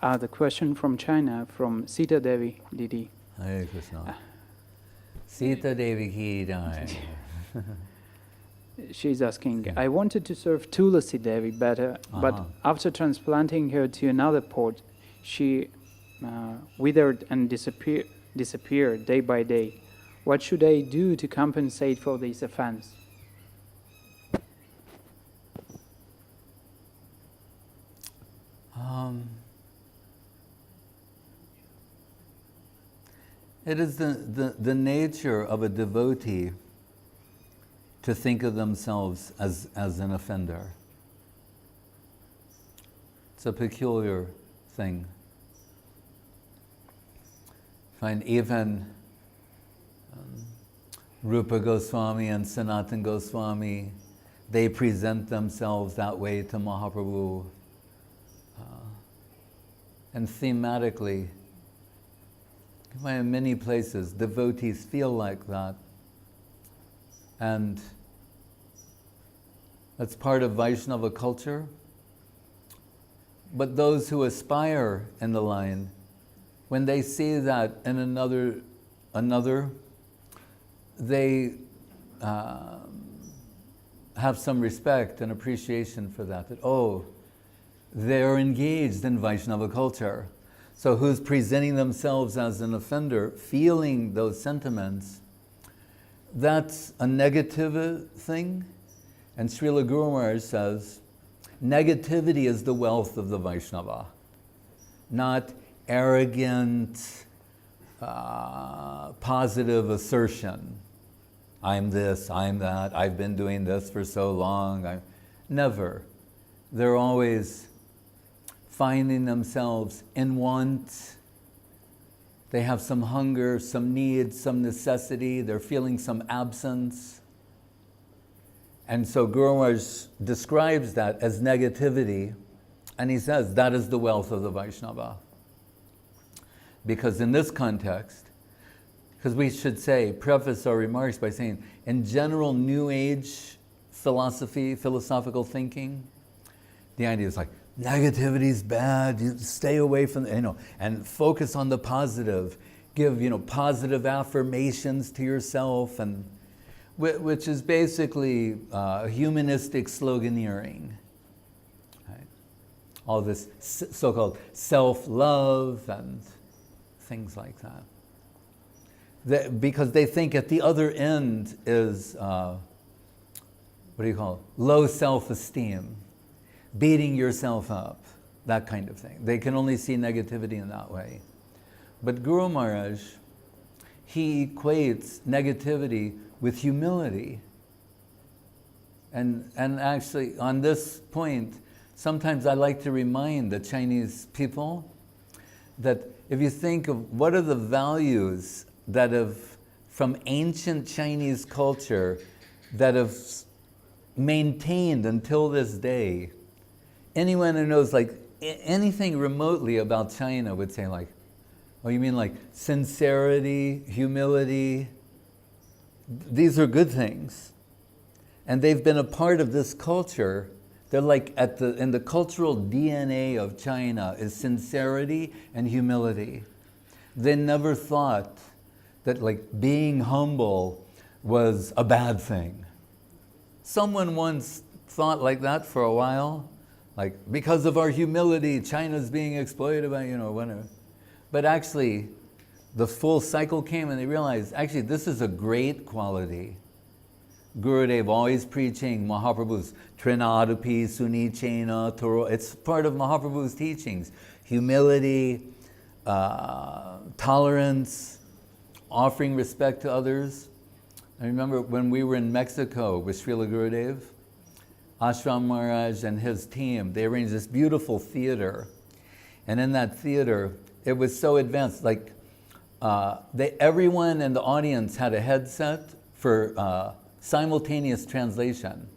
The question from China, from Sita Devi, Didi. Hare Krishna. Sita Devi ki jai. She's asking, I wanted to serve Tulasi Devi better, but after transplanting her to another pot, she withered and disappeared day by day. What should I do to compensate for this offense? It is the nature of a devotee to think of themselves as an offender. It's a peculiar thing. Find even Rupa Goswami and Sanatana Goswami, they present themselves that way to Mahaprabhu. And thematically, in many places, devotees feel like that. And that's part of Vaishnava culture. But those who aspire in the line, when they see that in another, they have some respect and appreciation for that. That, oh, they're engaged in Vaishnava culture. So who's presenting themselves as an offender, feeling those sentiments, that's a negative thing. And Srila Guru Maharaj says, negativity is the wealth of the Vaishnava, not arrogant, positive assertion. I'm this, I'm that, I've been doing this for so long. Never. They're always finding themselves in want. They have some hunger, some need, some necessity. They're feeling some absence. And so Guru Maharaj describes that as negativity, and he says that is the wealth of the Vaishnava. Because in this context, because we should say, preface our remarks by saying, in general New Age philosophy, philosophical thinking, the idea is like, negativity is bad, you stay away from, and focus on the positive. Give, positive affirmations to yourself, and which is basically humanistic sloganeering. Right? All this so-called self-love and things like that. Because they think at the other end is, low self-esteem. Beating yourself up, that kind of thing. They can only see negativity in that way. But Guru Maharaj, he equates negativity with humility. And actually, on this point, sometimes I like to remind the Chinese people that if you think of what are the values that have, from ancient Chinese culture, that have maintained until this day, anyone who knows anything remotely about China would say oh, you mean sincerity, humility? These are good things. And they've been a part of this culture. They're in the cultural DNA of China is sincerity and humility. They never thought that being humble was a bad thing. Someone once thought like that for a while. Because of our humility, China's being exploited by, whatever. But actually, the full cycle came and they realized, actually, this is a great quality. Gurudev always preaching Mahaprabhu's Trinadapi, Sunichena, Toro. It's part of Mahaprabhu's teachings. Humility, tolerance, offering respect to others. I remember when we were in Mexico with Srila Gurudev, Ashram Maharaj and his team, they arranged this beautiful theater. And in that theater, it was so advanced. Everyone in the audience had a headset for simultaneous translation.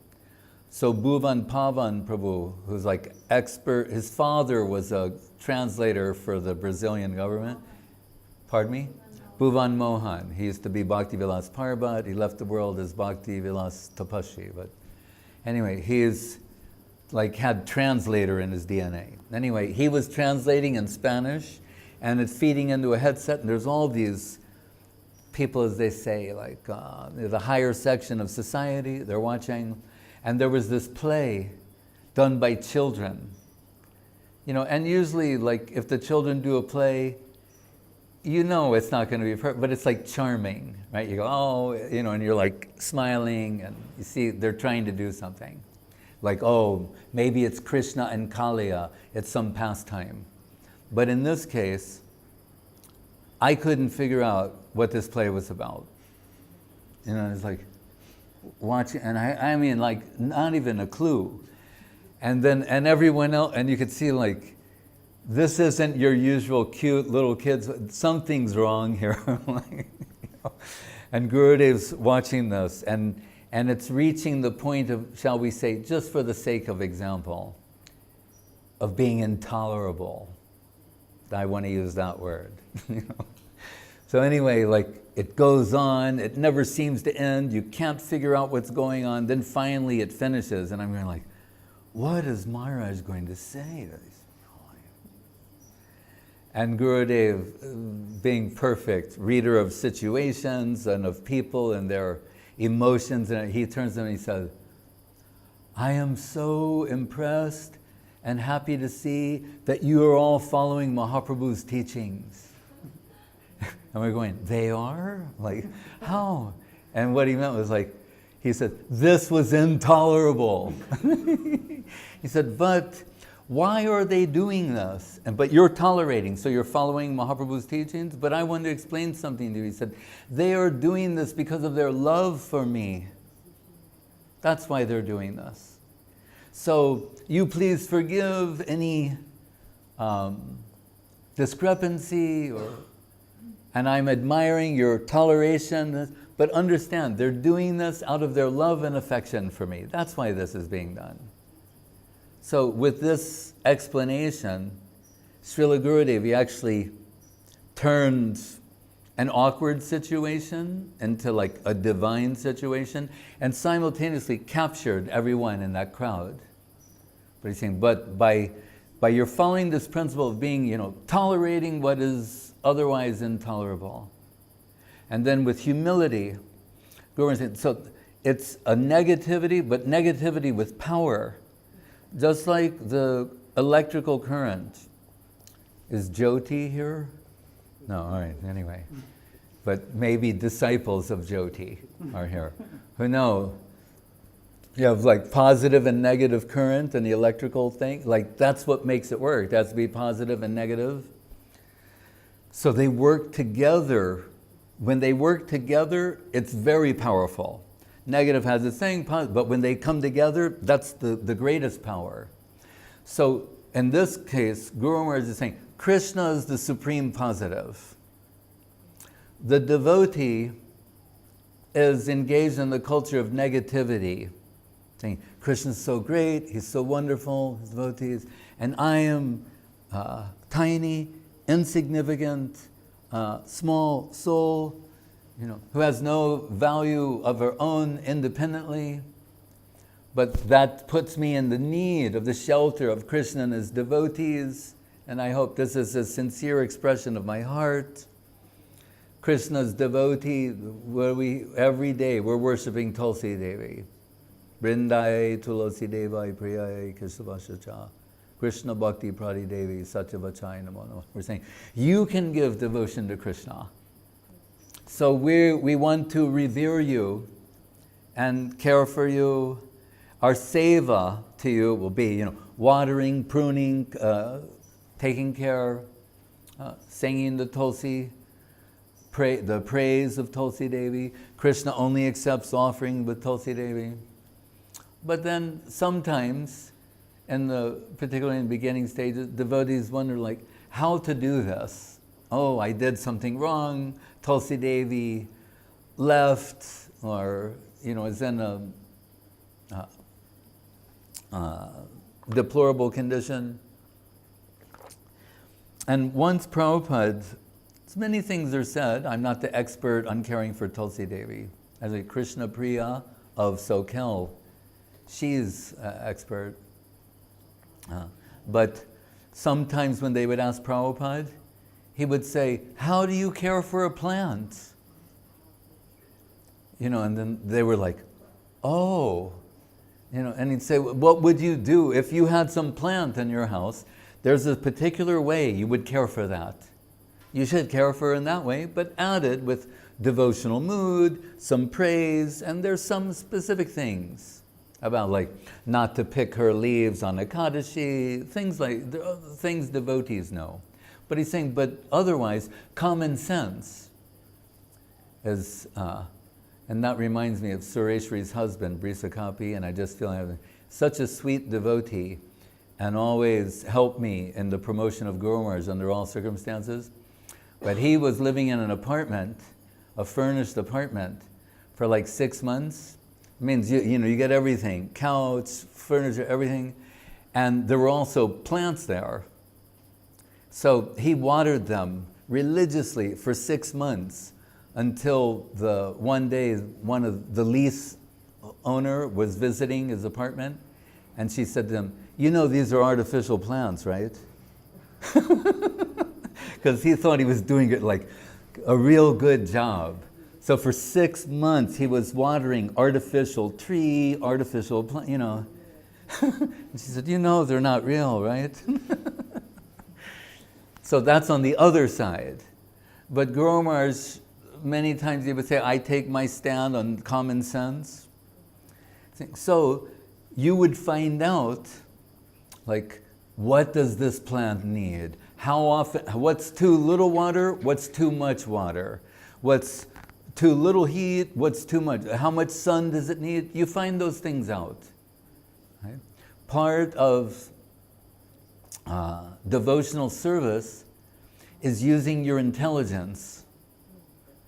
So Bhuvan Pavan Prabhu, who's expert, his father was a translator for the Brazilian government. Pardon me? Bhuvan Mohan. He used to be Bhakti Vilas Parbat. He left the world as Bhakti Vilas Tapashi. But anyway, he's like had translator in his DNA. Anyway, he was translating in Spanish, and it's feeding into a headset, and there's all these people, as they say, like the higher section of society, they're watching, and there was this play done by children. You know, and usually, like, if the children do a play, you know it's not going to be perfect, but it's like charming, right? You go, oh, you know, and you're like smiling, and you see they're trying to do something. Like, oh, maybe it's Krishna and Kaliya, it's some pastime. But in this case, I couldn't figure out what this play was about. You know, it's like watching, and I mean, like, not even a clue. And then, and everyone else, and you could see, like, this isn't your usual cute little kids, something's wrong here. Like, you know. And Gurudev's watching this, and it's reaching the point of, shall we say, just for the sake of example, of being intolerable. I want to use that word. You know? So anyway, like, it goes on, it never seems to end, you can't figure out what's going on, then finally it finishes, and I'm going like, what is Maharaj going to say to these people? And Gurudev, being perfect, reader of situations and of people and their emotions, and he turns to them and he says, I am so impressed and happy to see that you are all following Mahaprabhu's teachings. And we're going, they are? Like, how? And what he meant was like, he said, this was intolerable. He said, but why are they doing this? But you're tolerating, so you're following Mahaprabhu's teachings? But I want to explain something to you. He said, they are doing this because of their love for me. That's why they're doing this. So you please forgive any discrepancy, and I'm admiring your toleration, but understand, they're doing this out of their love and affection for me. That's why this is being done. So with this explanation, Srila Gurudev, he actually turned an awkward situation into like a divine situation, and simultaneously captured everyone in that crowd. But he's saying, but by your following this principle of being, you know, tolerating what is otherwise intolerable, and then with humility, Guru said, so it's a negativity, but negativity with power. Just like the electrical current. Is Jyoti here? No, all right, anyway. But maybe disciples of Jyoti are here. Who know, you have like positive and negative current and the electrical thing. Like that's what makes it work. It has to be positive and negative. So they work together. When they work together, it's very powerful. Negative has its thing, but when they come together, that's the greatest power. So in this case, Guru Maharaj is saying, Krishna is the supreme positive. The devotee is engaged in the culture of negativity, saying, Krishna's so great, he's so wonderful, his devotees, and I am tiny, insignificant, small soul, you know, who has no value of her own independently, but that puts me in the need of the shelter of Krishna and his devotees, and I hope this is a sincere expression of my heart. Krishna's devotee, where every day we're worshiping Tulasi Devi. Vrindai Tulasi Devi Priyai Kesavashacha. Krishna Bhakti Prati Devi Satyavachai Namo Namo. We're saying, you can give devotion to Krishna. So we want to revere you and care for you. Our seva to you will be, you know, watering, pruning, taking care, singing the Tulsi, the praise of Tulsi Devi. Krishna only accepts offering with Tulsi Devi. But then sometimes, particularly in the beginning stages, devotees wonder like, how to do this. Oh, I did something wrong. Tulsi Devi left, or you know, is in a deplorable condition. And once Prabhupada, many things are said. I'm not the expert on caring for Tulsi Devi. As a Krishna Priya of Sokel, she's expert. But sometimes when they would ask Prabhupada, he would say, how do you care for a plant? And then they were like, oh, and he'd say, what would you do if you had some plant in your house? There's a particular way you would care for that. You should care for it in that way, but added with devotional mood, some praise, and there's some specific things about like not to pick her leaves on Ekadashi, things devotees know. But he's saying, but otherwise, common sense is, and that reminds me of Sureshwari's husband, Brisakapi, and I just feel I have such a sweet devotee and always helped me in the promotion of Guru Maharaj under all circumstances. But he was living in an apartment, a furnished apartment, for like 6 months. It means you get everything, couch, furniture, everything. And there were also plants there. So he watered them religiously for 6 months until one day one of the lease owner was visiting his apartment, and she said to him, these are artificial plants, right? Because he thought he was doing it like a real good job. So for 6 months he was watering artificial tree, artificial plant, And she said, they're not real, right? So that's on the other side. But Guru Maharaj, many times he would say, I take my stand on common sense. So you would find out, like, what does this plant need? How often, what's too little water, what's too much water? What's too little heat, what's too much? How much sun does it need? You find those things out. Right? Part of devotional service is using your intelligence.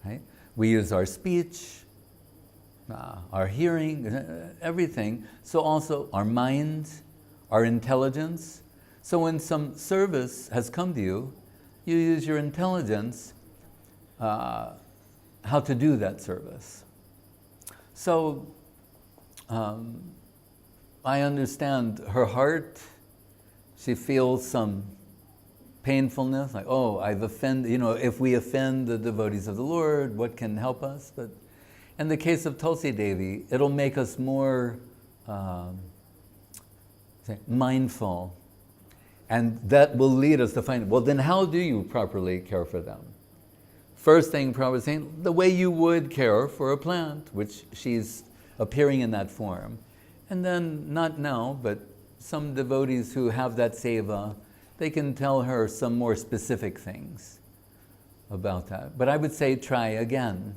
Right? We use our speech, our hearing, everything. So also our mind, our intelligence. So when some service has come to you, you use your intelligence how to do that service. So I understand her heart. She feels some painfulness, like, oh, I've offended, if we offend the devotees of the Lord, what can help us? But in the case of Tulasi Devi, it'll make us more mindful. And that will lead us to find, well, then how do you properly care for them? First thing Prabhupada was saying, the way you would care for a plant, which she's appearing in that form. And then, not now, but some devotees who have that seva, they can tell her some more specific things about that. But I would say try again.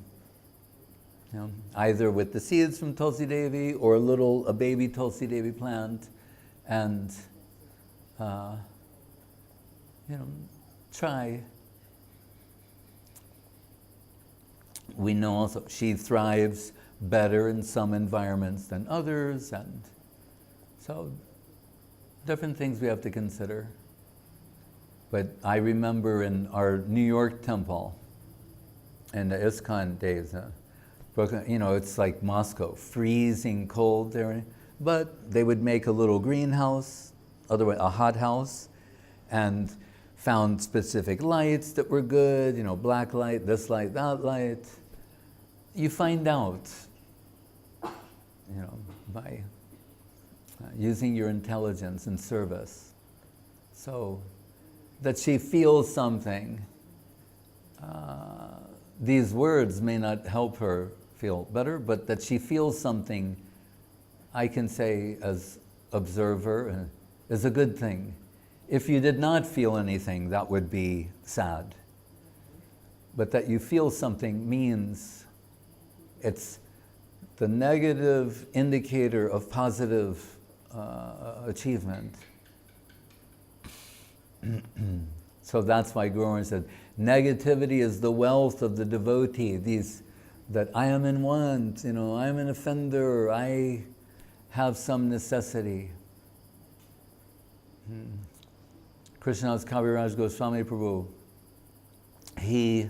Either with the seeds from Tulasi Devi or a baby Tulasi Devi plant, and try. We know also she thrives better in some environments than others, and so different things we have to consider. But I remember in our New York temple, in the ISKCON days, it's like Moscow, freezing cold there, but they would make a little greenhouse, otherwise a hothouse, and found specific lights that were good, black light, this light, that light. You find out, by using your intelligence in service. So that she feels something. These words may not help her feel better, but that she feels something, I can say as observer, is a good thing. If you did not feel anything, that would be sad. But that you feel something means it's the negative indicator of positive achievement. So that's why Guru Maharaj said, negativity is the wealth of the devotee. That I am in want, I am an offender, I have some necessity. Krishnadas Kaviraj Goswami Prabhu, he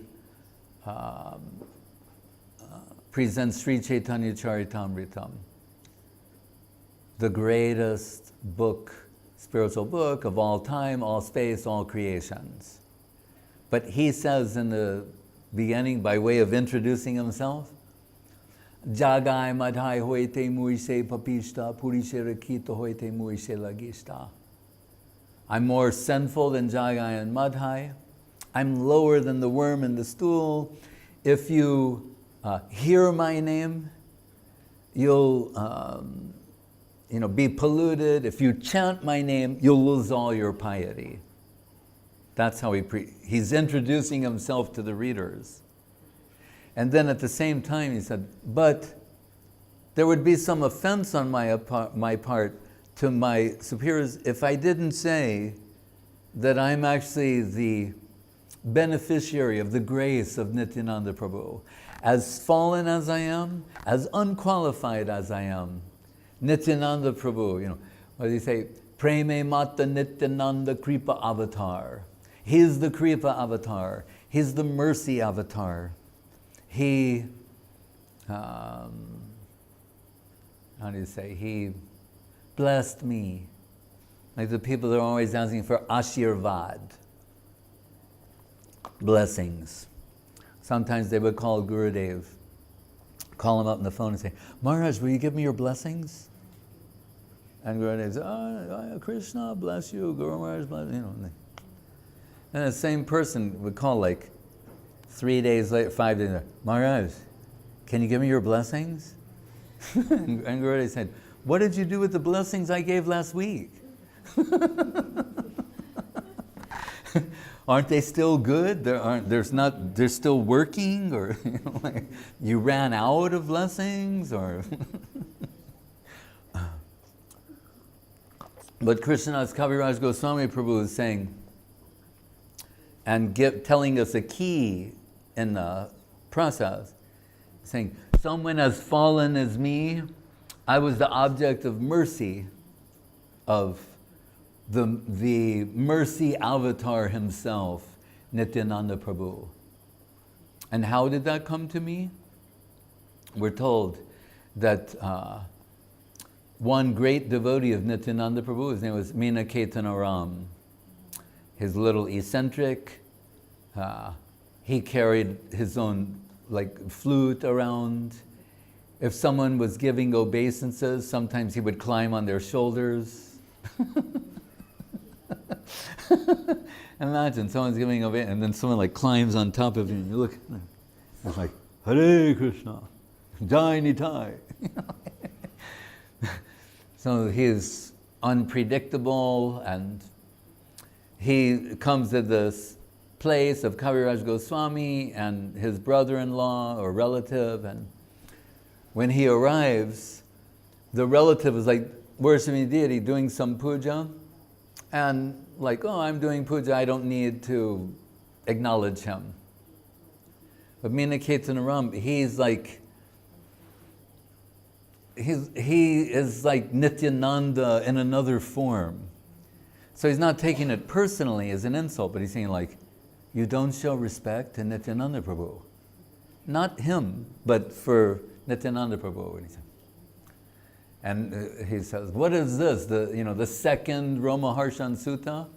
presents Sri Chaitanya Charitamritam, the greatest book spiritual book of all time, all space, all creations. But he says in the beginning, by way of introducing himself, Jagai madhai hoite muise papishta purishe rakita hoite muise lagishta. I'm more sinful than Jagai and Madhai. I'm lower than the worm in the stool. If you hear my name, you'll be polluted. If you chant my name, you'll lose all your piety. That's how he's introducing himself to the readers. And then at the same time he said, but there would be some offense on my part to my superiors if I didn't say that I'm actually the beneficiary of the grace of Nityananda Prabhu. As fallen as I am, as unqualified as I am, Nityananda Prabhu, what do you say? Preme Mata Nityananda Kripa Avatar. He's the Kripa Avatar. He's the mercy avatar. He, how do you say? He blessed me. Like the people that are always asking for Ashirvad, blessings. Sometimes they would call Gurudev, call him up on the phone and say, Maharaj, will you give me your blessings? And Gurudev says, Krishna bless you, Guru Maharaj bless you. And the same person would call like 3 days later, 5 days later, Maharaj, can you give me your blessings? And Gurudev said, what did you do with the blessings I gave last week? Aren't they still good? They're still working, or you ran out of blessings, or but Krishnadas Kaviraj Goswami Prabhu is saying, and telling us a key in the process, saying, someone as fallen as me, I was the object of mercy of the mercy avatar himself, Nityananda Prabhu. And how did that come to me? We're told that one great devotee of Nityananda Prabhu, his name was Meena Ketanaram. His little eccentric, he carried his own flute around. If someone was giving obeisances, sometimes he would climb on their shoulders. Imagine someone's giving obeisance, and then someone climbs on top of you, and you look, it's like, Hare Krishna, Jai Nitai. So he's unpredictable, and he comes to this place of Kaviraj Goswami and his brother-in-law or relative, and when he arrives, the relative is worshiping deity, doing some puja, and I'm doing puja, I don't need to acknowledge him. But Meena Ketanaram, he is like Nityananda in another form. So he's not taking it personally as an insult, but he's saying you don't show respect to Nityananda Prabhu. Not him, but for Nityananda Prabhu. And he says, what is this? The second Romaharshan Sutta?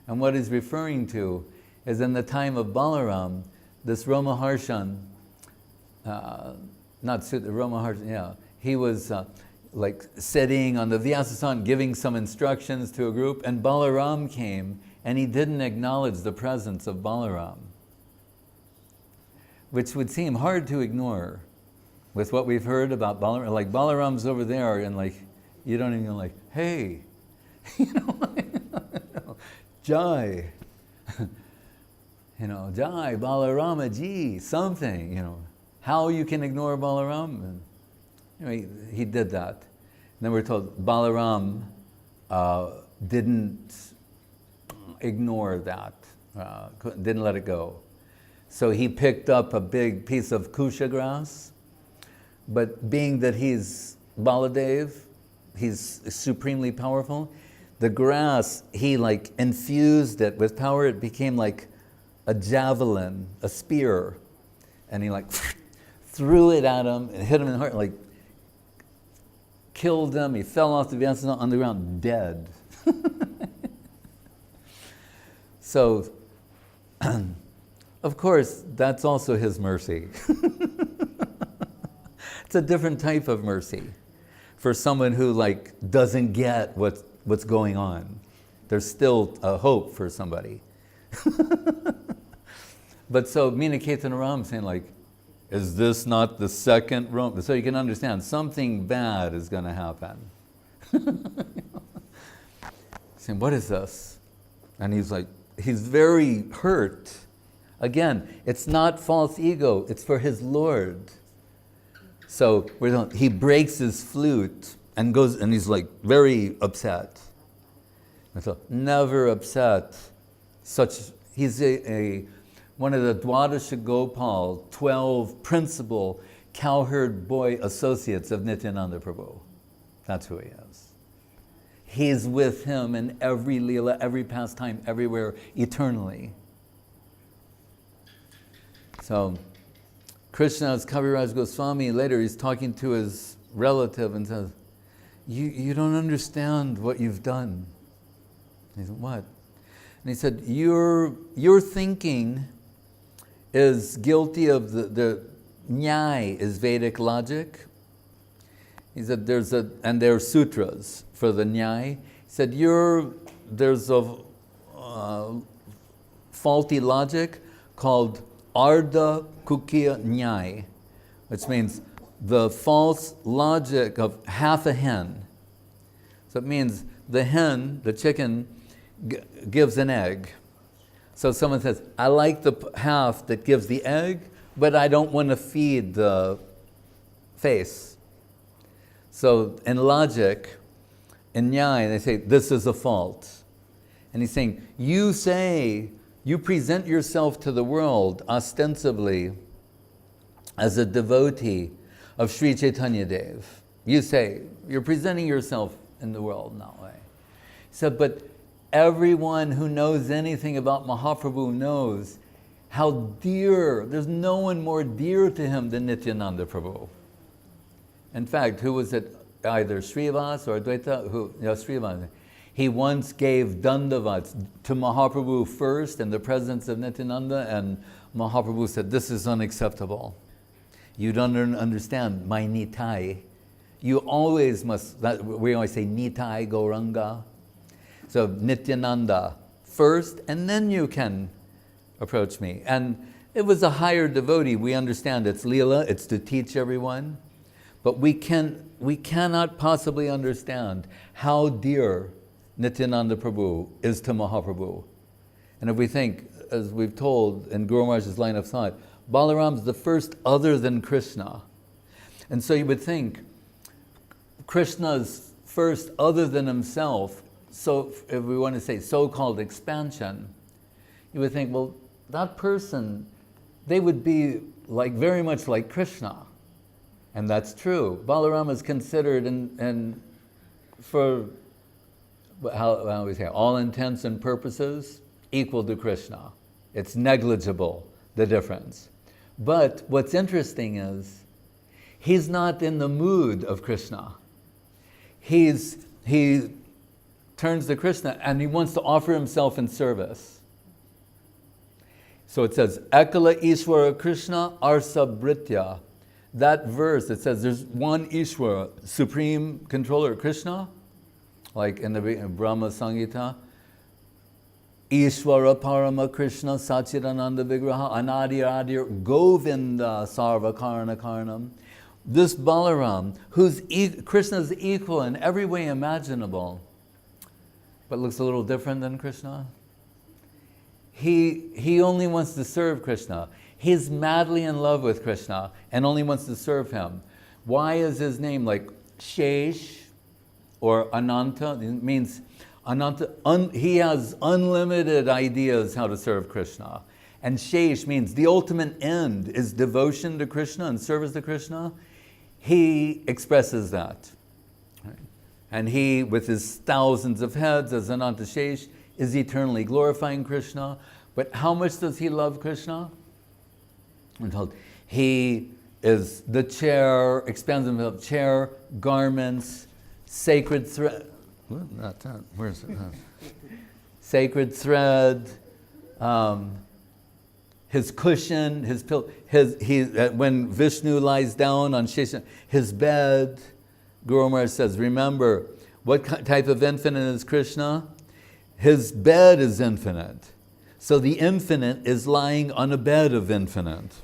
And what he's referring to is in the time of Balaram, this Romaharshan, not Sutta, Romaharshan, yeah, he was sitting on the Vyasasana giving some instructions to a group, and Balaram came, and he didn't acknowledge the presence of Balaram, which would seem hard to ignore with what we've heard about Balaram. Balaram's over there, and you don't even go hey, Jai, Jai, Balarama ji, something, how you can ignore Balaram. And, he did that. And then we're told Balaram didn't ignore that, didn't let it go. So he picked up a big piece of kusha grass, but being that he's Baladev, he's supremely powerful, the grass, he infused it with power. It became like a javelin, a spear, and he threw it at him and hit him in the heart, killed him. He fell off the Vyasasana on the ground, dead. So, of course, that's also his mercy. It's a different type of mercy for someone who doesn't get what's going on. There's still a hope for somebody. But so Meena Ketanaraam saying is this not the second Rome? So you can understand something bad is going to happen. Saying, what is this? And he's very hurt. Again, it's not false ego, it's for his Lord. So he breaks his flute and goes, and he's very upset. And so never upset. He's one of the Dwadasha Gopal, 12 principal cowherd boy associates of Nityananda Prabhu. That's who he is. He's with him in every Leela, every pastime, everywhere, eternally. So Krishna's Kaviraj Goswami, later he's talking to his relative and says, you don't understand what you've done. He said, what? And he said, your thinking is guilty of the Nyai is Vedic logic. He said and there are sutras for the Nyai. He said there's a faulty logic called Ardha Kukiya Nyai, which means the false logic of half a hen. So it means the hen, the chicken, gives an egg. So someone says, I like the half that gives the egg, but I don't want to feed the face. So in logic, in Nyai, they say, this is a fault. And he's saying, you present yourself to the world ostensibly as a devotee of Sri Chaitanya Dev. You say, you're presenting yourself in the world in that way. He said, but everyone who knows anything about Mahaprabhu knows how dear, there's no one more dear to him than Nityananda Prabhu. In fact, who was it? Either Srivas or Advaita? Srivas. He once gave dandavats to Mahaprabhu first in the presence of Nityananda, and Mahaprabhu said, this is unacceptable. You don't understand my nitai. You always must, we always say nitai Gauranga. So Nityananda first, and then you can approach me. And it was a higher devotee. We understand it's Leela, it's to teach everyone. But we cannot possibly understand how dear Nityananda Prabhu is to Mahaprabhu. And if we think, as we've told in Guru Maharaj's line of thought, Balaram's the first other than Krishna. And so you would think, Krishna's first other than himself, so if we want to say so-called expansion, you would think, well, that person, they would be very much like Krishna. And that's true. Balaram is considered, for how we say, all intents and purposes, equal to Krishna. It's negligible, the difference. But what's interesting is, he's not in the mood of Krishna. He turns to Krishna and he wants to offer himself in service. So it says, Ekala Ishwara Krishna Arsabritya. That verse, it says there's one Ishwara, Supreme Controller Krishna, like in the Brahma Samhita. Ishwara Parama Krishna Sachidananda Vigraha Anadi Adir Govinda Sarva Karna Karnam. This Balaram, who's Krishna's equal in every way imaginable, but looks a little different than Krishna. He only wants to serve Krishna. He's madly in love with Krishna and only wants to serve him. Why is his name like Shesh or Ananta? It means Ananta, he has unlimited ideas how to serve Krishna. And Shesh means the ultimate end is devotion to Krishna and service to Krishna. He expresses that. And he, with his thousands of heads as Ananta Shesh, is eternally glorifying Krishna. But how much does he love Krishna? I'm told he is the chair, expands himself, chair, garments, sacred thread. Not that. Where's it? Sacred thread, his cushion, his pillow, when Vishnu lies down on Shesha, his bed. Guru Maharaj says, remember, what type of infinite is Krishna? His bed is infinite. So the infinite is lying on a bed of infinite.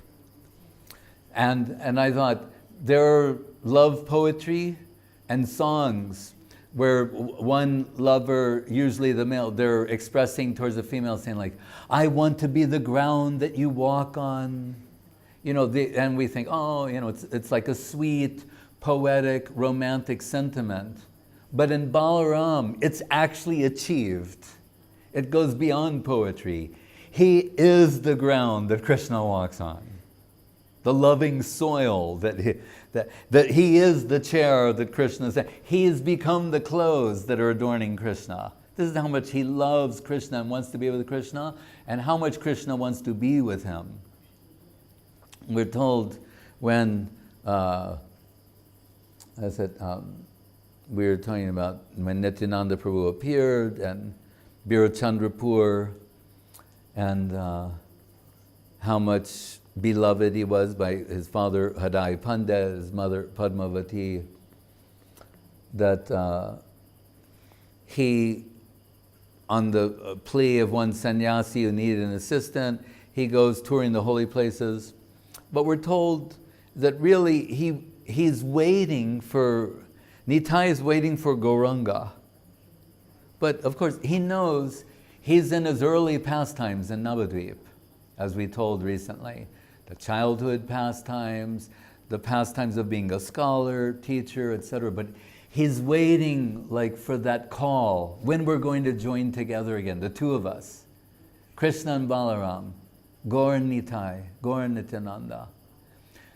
And I thought, there are love poetry and songs where one lover, usually the male, they're expressing towards the female saying like, I want to be the ground that you walk on. And we think, oh, it's like a sweet, poetic, romantic sentiment. But in Balaram, it's actually achieved. It goes beyond poetry. He is the ground that Krishna walks on. The loving soil that he is the chair that Krishna is. He has become the clothes that are adorning Krishna. This is how much he loves Krishna and wants to be with Krishna, and how much Krishna wants to be with him. We're told when, we were talking about when Nityananda Prabhu appeared and Birachandrapur, and how much beloved he was by his father Hadai Pandit, his mother Padmavati, that he, on the plea of one sannyasi who needed an assistant, he goes touring the holy places. But we're told that really he's waiting for, Nitai is waiting for Gauranga. But of course he knows he's in his early pastimes in Navadvip, as we told recently. The childhood pastimes, the pastimes of being a scholar, teacher, etc. But he's waiting like for that call, when we're going to join together again, the two of us, Krishna and Balaram, Gaur and Nitai, Gaur and Nityananda.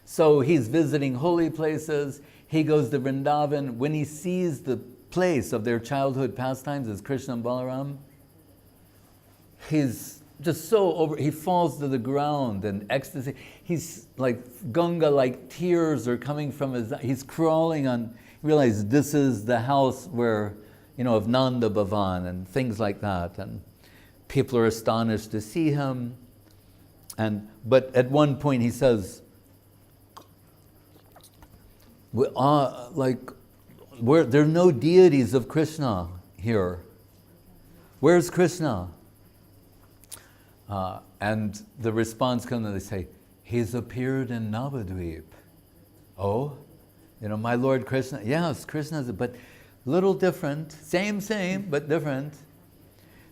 So he's visiting holy places, he goes to Vrindavan. When he sees the place of their childhood pastimes as Krishna and Balaram, he's just so he falls to the ground in ecstasy. He's like Ganga, like tears are coming from his, he's crawling on, realize this is the house where, of Nanda Bhavan and things like that. And people are astonished to see him. But at one point he says, there are no deities of Krishna here. Where's Krishna? And the response comes and they say, he's appeared in Navadvip. Oh, my Lord Krishna. Yes, Krishna's, but little different. Same, but different.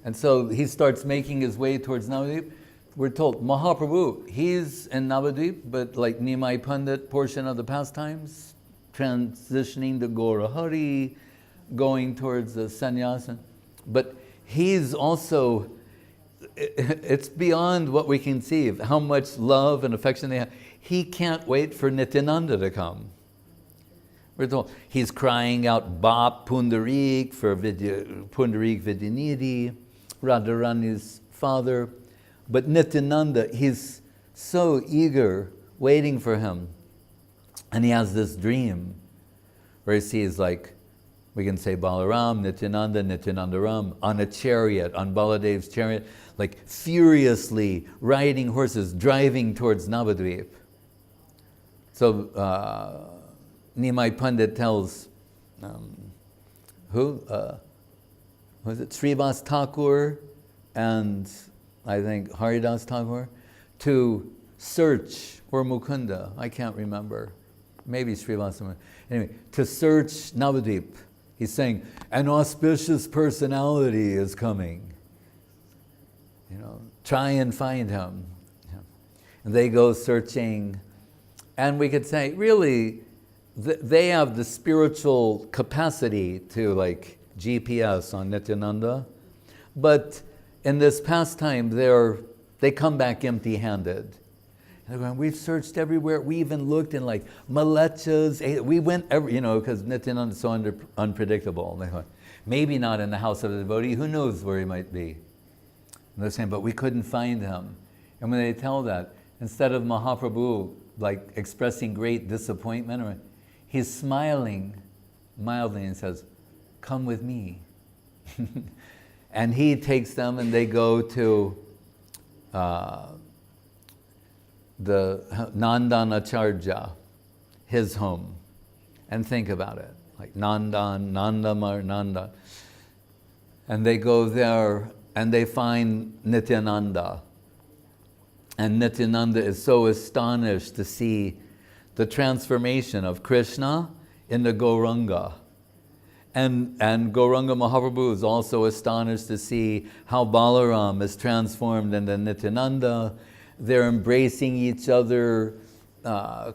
And so he starts making his way towards Navadvip. We're told, Mahaprabhu, he's in Navadvip, but like Nimai Pandit portion of the pastimes, transitioning to Gaurahari, going towards the sannyasa. But he's also, it's beyond what we can see, how much love and affection they have. He can't wait for Nityananda to come. We're told he's crying out Bap Pundarik for Pundarik Vidyanidhi, Radharani's father. But Nityananda, he's so eager, waiting for him. And he has this dream where he sees, like, we can say Balaram, Nityanandaram, on a chariot, on Baladev's chariot, like furiously riding horses, driving towards Navadvip. So Nimai Pandit tells, who was it, Srivas Thakur and I think Haridas Thakur, to search, or Mukunda, I can't remember, maybe Srivas. Anyway, to search Navadvip. He's saying, an auspicious personality is coming. Try and find him. And they go searching. And we could say, really, they have the spiritual capacity to like GPS on Nityananda. But in this pastime, they come back empty-handed. They're going, we've searched everywhere. We even looked in like Malechas. We went because Nityananda is so unpredictable. They went, maybe not in the house of the devotee. Who knows where he might be? And they're saying, but we couldn't find him. And when they tell that, instead of Mahaprabhu like expressing great disappointment, he's smiling mildly and says, come with me. And he takes them and they go to the Nandanacharya, his home, and think about it, like Nanda. And they go there and they find Nityananda. And Nityananda is so astonished to see the transformation of Krishna into Gauranga. And Gauranga Mahaprabhu is also astonished to see how Balaram is transformed into Nityananda. They're embracing each other,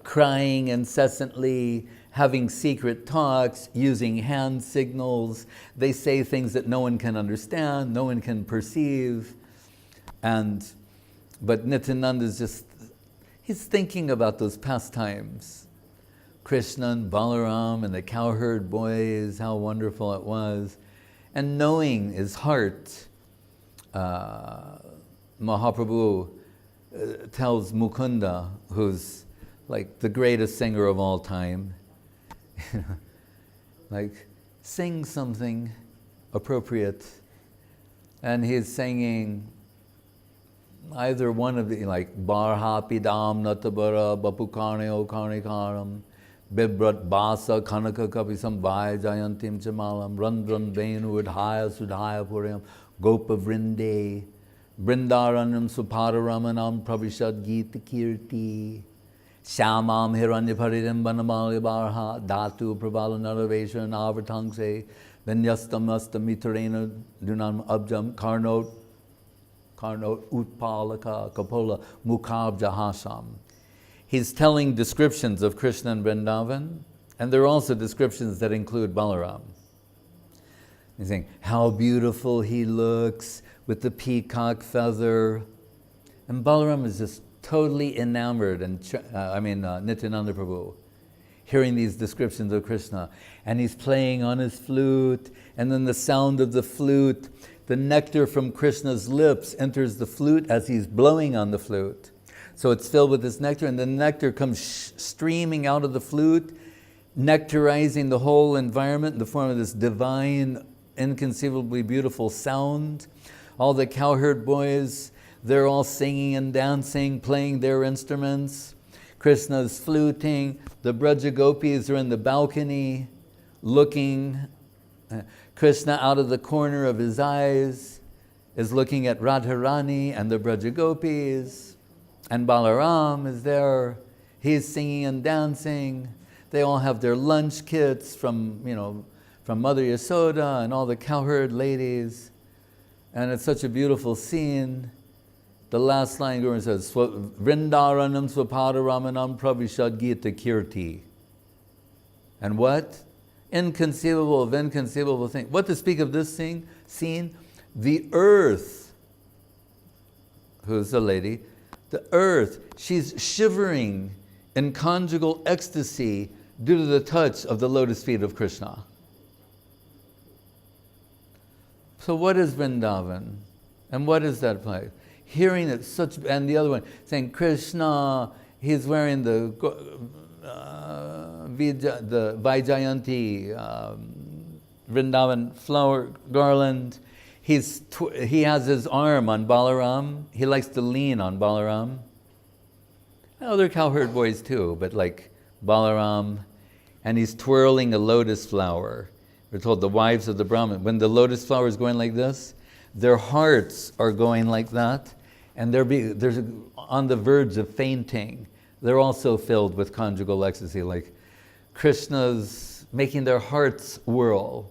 crying incessantly, having secret talks, using hand signals. They say things that no one can understand, no one can perceive. But Nityananda is just, he's thinking about those past times. Krishna and Balaram and the cowherd boys, how wonderful it was. And knowing his heart, Mahaprabhu tells Mukunda, who's like the greatest singer of all time, like, sing something appropriate. And he's singing either one of the, like, Barha Pidam Natabara Bapukarneo Karnikaram Bibrat Basa Kanaka Kapisam Vai Jayantim Chamalam Randran Venu Udhaya Sudhaya Puriyam Gopa Vrinde Brindaranam Supadaramanam Pravishad Gita Kirti Shamam Hiranyaparidim Banamali Barha Datu Prabhala Naravesha Navartangse Vinyastam Astam Mitarena Dunam Abjam Karnot Utpalaka Kapola Mukhabja Hasam. He's telling descriptions of Krishna and Vrindavan, and there are also descriptions that include Balaram. He's saying how beautiful he looks with the peacock feather. And Balaram is just totally enamored, and Nityananda Prabhu, hearing these descriptions of Krishna. And he's playing on his flute, and then the sound of the flute, the nectar from Krishna's lips enters the flute as he's blowing on the flute. So it's filled with this nectar, and the nectar comes streaming out of the flute, nectarizing the whole environment in the form of this divine, inconceivably beautiful sound. All the cowherd boys, they're all singing and dancing, playing their instruments. Krishna's fluting. The Braja Gopis are in the balcony, looking. Krishna, out of the corner of his eyes, is looking at Radharani and the Braja Gopis. And Balaram is there. He's singing and dancing. They all have their lunch kits from Mother Yasoda and all the cowherd ladies. And it's such a beautiful scene. The last line Guru says, Vrindaranam Swapadaramanam Pravishad Gita Kirti. And what? Inconceivable of inconceivable thing. What to speak of this scene? The earth, who's the lady? The earth, she's shivering in conjugal ecstasy due to the touch of the lotus feet of Krishna. So what is Vrindavan? And what is that place? Hearing it and the other one saying Krishna, he's wearing the Vaijayanti Vrindavan flower garland. He has his arm on Balaram. He likes to lean on Balaram. Other cowherd boys too, but like Balaram. And he's twirling a lotus flower. We're told the wives of the Brahmin, when the lotus flower is going like this, their hearts are going like that, and they're on the verge of fainting. They're also filled with conjugal ecstasy, like Krishna's making their hearts whirl.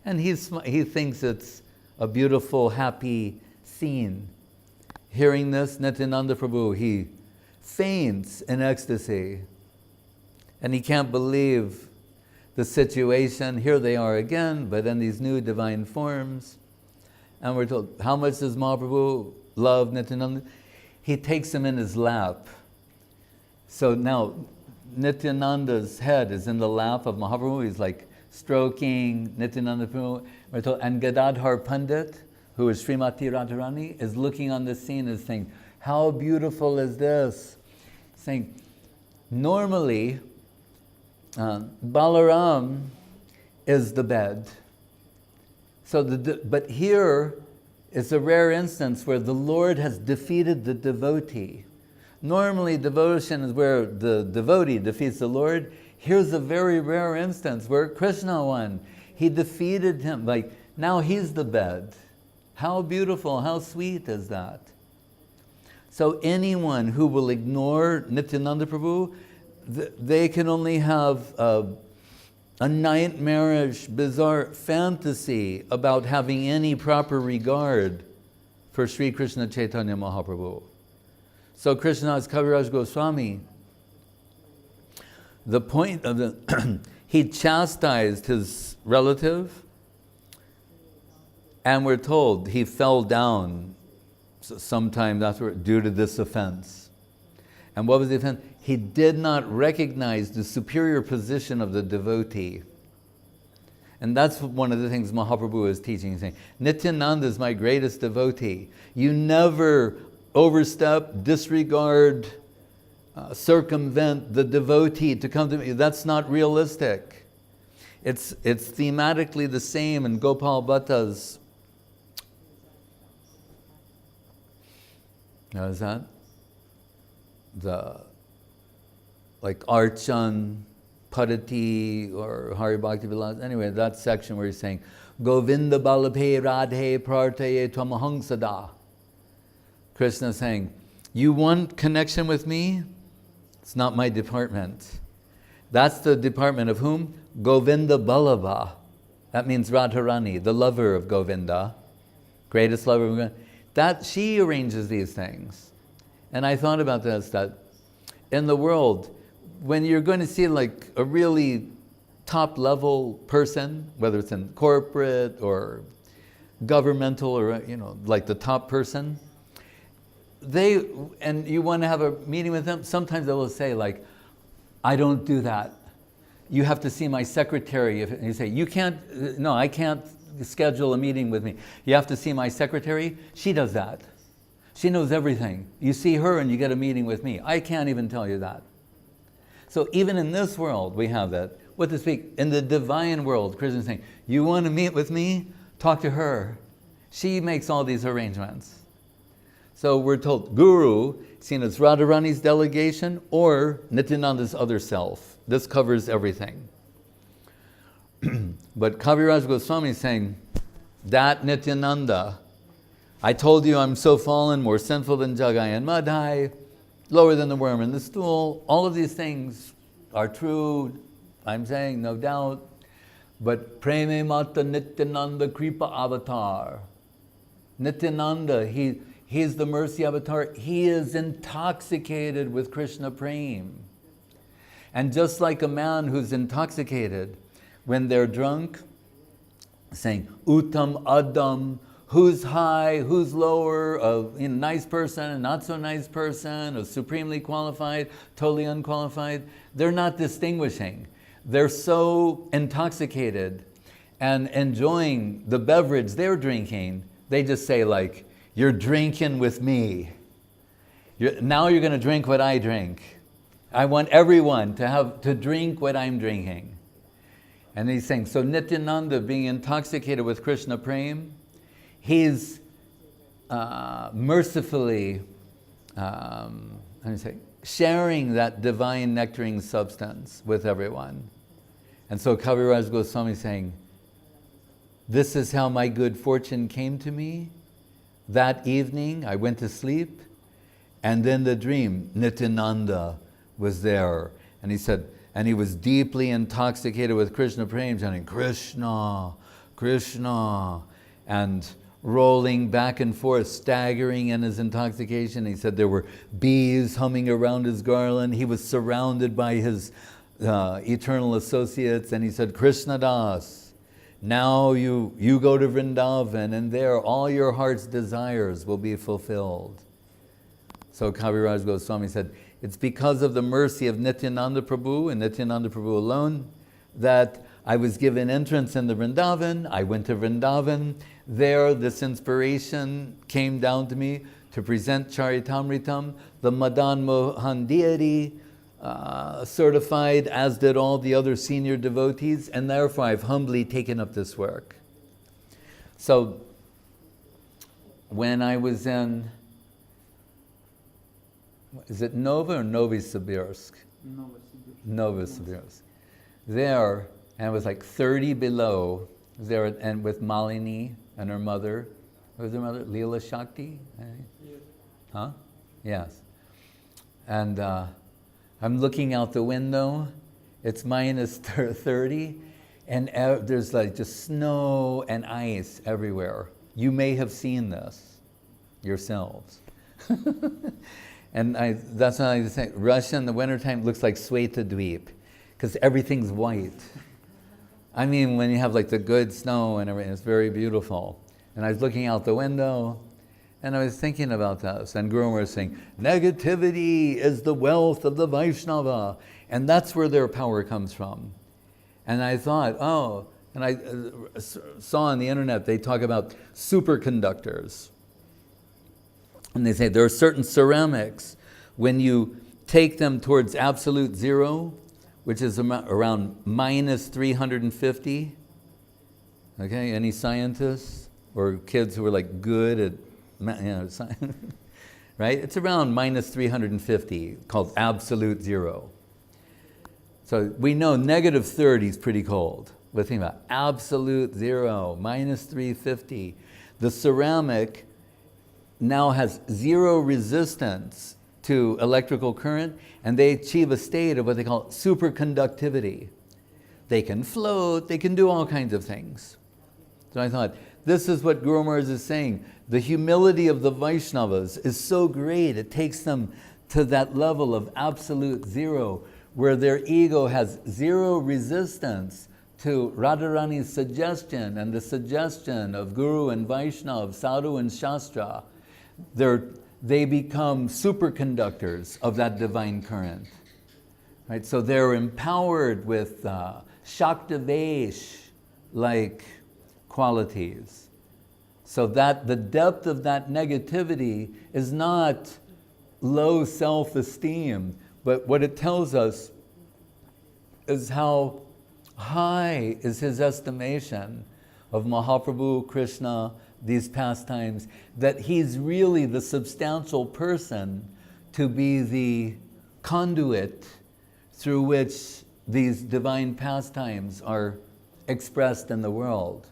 And he thinks it's a beautiful, happy scene. Hearing this, Nityananda Prabhu, he faints in ecstasy. And he can't believe the situation. Here they are again, but in these new divine forms. And we're told, how much does Mahaprabhu love Nityananda? He takes him in his lap. So now, Nityananda's head is in the lap of Mahaprabhu. He's like stroking Nityananda Prabhu. We're told, and Gadadhar Pandit, who is Srimati Radharani, is looking on the scene and saying, how beautiful is this? Saying, normally, Balaram is the bed. So but here It's a rare instance where the Lord has defeated the devotee. Normally, devotion is where the devotee defeats the Lord. Here's a very rare instance where Krishna won. He defeated him. Like, now he's the bed. How beautiful, how sweet is that? So anyone who will ignore Nityananda Prabhu, they can only have a nightmarish, bizarre fantasy about having any proper regard for Sri Krishna Chaitanya Mahaprabhu. So Krishnadas Kaviraj Goswami, the point of the, he chastised his relative, and we're told he fell down sometime afterward due to this offense. And what was the offense? He did not recognize the superior position of the devotee. And that's one of the things Mahaprabhu is teaching. He's saying, Nityananda is my greatest devotee. You never overstep, disregard, circumvent the devotee to come to me. That's not realistic. It's thematically the same in Gopal Bhatta's. How is that? Like Archan, Padati, or Hari Bhakti Vilas. Anyway, that section where he's saying, Govinda Balabhe Radhe Prartaye Tvamahang Sada. Krishna is saying, you want connection with me? It's not my department. That's the department of whom? Govinda Balabha. That means Radharani, the lover of Govinda, greatest lover of Govinda. That she arranges these things. And I thought about this, that in the world, when you're going to see like a really top level person, whether it's in corporate or governmental or, like the top person, and you want to have a meeting with them, sometimes they will say like, I don't do that. You have to see my secretary. And you say, I can't schedule a meeting with me. You have to see my secretary. She does that. She knows everything. You see her and you get a meeting with me. I can't even tell you that. So even in this world, we have that. What to speak? In the divine world, Krishna is saying, you want to meet with me? Talk to her. She makes all these arrangements. So we're told, Guru, seen as Radharani's delegation or Nityananda's other self. This covers everything. But Kaviraj Goswami is saying, that Nityananda, I told you I'm so fallen, more sinful than Jagai and Madhai, lower than the worm in the stool. All of these things are true, I'm saying, no doubt. But Preme Mata Nityananda Kripa Avatar. Nityananda, he's the mercy avatar. He is intoxicated with Krishna Prem. And just like a man who's intoxicated, when they're drunk, saying, Uttam Adam, who's high, who's lower, a nice person, a not so nice person, a supremely qualified, totally unqualified. They're not distinguishing. They're so intoxicated and enjoying the beverage they're drinking, they just say like, you're drinking with me. Now you're going to drink what I drink. I want everyone to drink what I'm drinking. And he's saying, so Nityananda being intoxicated with Krishna Prem, he's mercifully sharing that divine nectaring substance with everyone. And so Kaviraj Goswami is saying, this is how my good fortune came to me. That evening I went to sleep, and then the dream, Nityananda was there. And he said, and he was deeply intoxicated with Krishna Prem, chanting, Krishna, Krishna, and rolling back and forth, staggering in his intoxication. He said there were bees humming around his garland. He was surrounded by his eternal associates, and he said, Krishna Das, now you go to Vrindavan, and there all your heart's desires will be fulfilled. So Kaviraj Goswami said, it's because of the mercy of Nityananda Prabhu and Nityananda Prabhu alone that I was given entrance in the Vrindavan. I went to Vrindavan. There, this inspiration came down to me to present Charitamritam. The Madan Mohan deity certified, as did all the other senior devotees, and therefore I've humbly taken up this work. So when I was in, is it Nova or Novosibirsk? Novosibirsk. There, and it was like 30 below, there, and with Malini and her mother. What was her mother? Leela Shakti? Yes. Huh? Yes. And I'm looking out the window. It's minus 30, and there's like just snow and ice everywhere. You may have seen this yourselves. And that's why I say Russia in the wintertime looks like Sweta Dweep, because everything's white. I mean, when you have like the good snow and everything, it's very beautiful. And I was looking out the window, and I was thinking about this, and Guru was saying, negativity is the wealth of the Vaishnava, and that's where their power comes from. And I thought, oh, and I saw on the internet, they talk about superconductors. And they say there are certain ceramics, when you take them towards absolute zero, which is around minus 350, okay, any scientists or kids who are like good at, science, right? It's around minus 350, called absolute zero. So we know negative 30 is pretty cold. But think about absolute zero, minus 350. The ceramic now has zero resistance to electrical current, and they achieve a state of what they call superconductivity. They can float, they can do all kinds of things. So I thought, this is what Guru Maharaj is saying. The humility of the Vaishnavas is so great, it takes them to that level of absolute zero, where their ego has zero resistance to Radharani's suggestion and the suggestion of Guru and Vaishnav, Sadhu and Shastra. They become superconductors of that divine current. Right? So they're empowered with Shaktavesh-like qualities. So that the depth of that negativity is not low self-esteem, but what it tells us is how high is his estimation of Mahaprabhu, Krishna, these pastimes, that he's really the substantial person to be the conduit through which these divine pastimes are expressed in the world.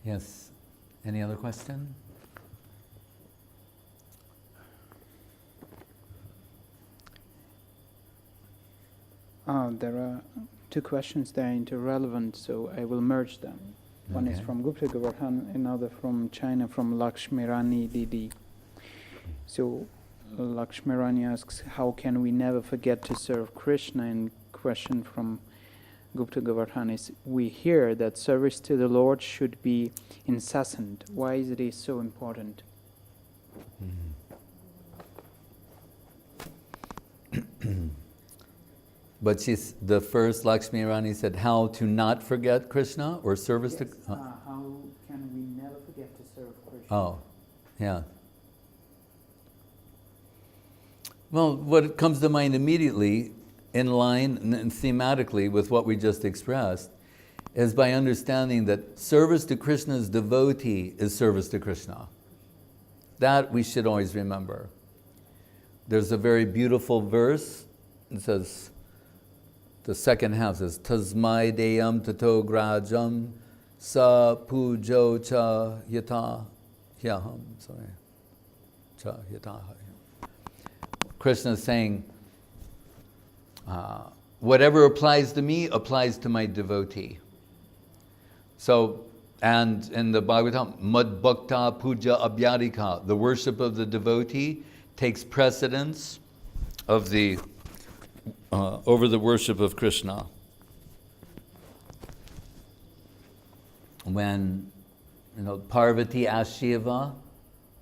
Yes, any other question? There are two questions that are interrelevant, so I will merge them. One is from Gupta Govardhan, another from China, from Lakshmirani Didi. So Lakshmirani asks, how can we never forget to serve Krishna? And question from Gupta Govardhan is, we hear that service to the Lord should be incessant. Why is it so important? But the first Lakshmi Rani said, how to not forget Krishna or service to... How can we never forget to serve Krishna? Oh, yeah. Well, what comes to mind immediately, in line and thematically with what we just expressed, is by understanding that service to Krishna's devotee is service to Krishna. That we should always remember. There's a very beautiful verse. It says, the second half says, Tasmai deyam tato grajam sa pujo cha yata hyaham. Sorry. Cha yata. Krishna is saying, whatever applies to me applies to my devotee. So, and in the Bhagavatam, mad bhakta puja abhyadika, the worship of the devotee takes precedence of the over the worship of Krishna. When Parvati asked Shiva,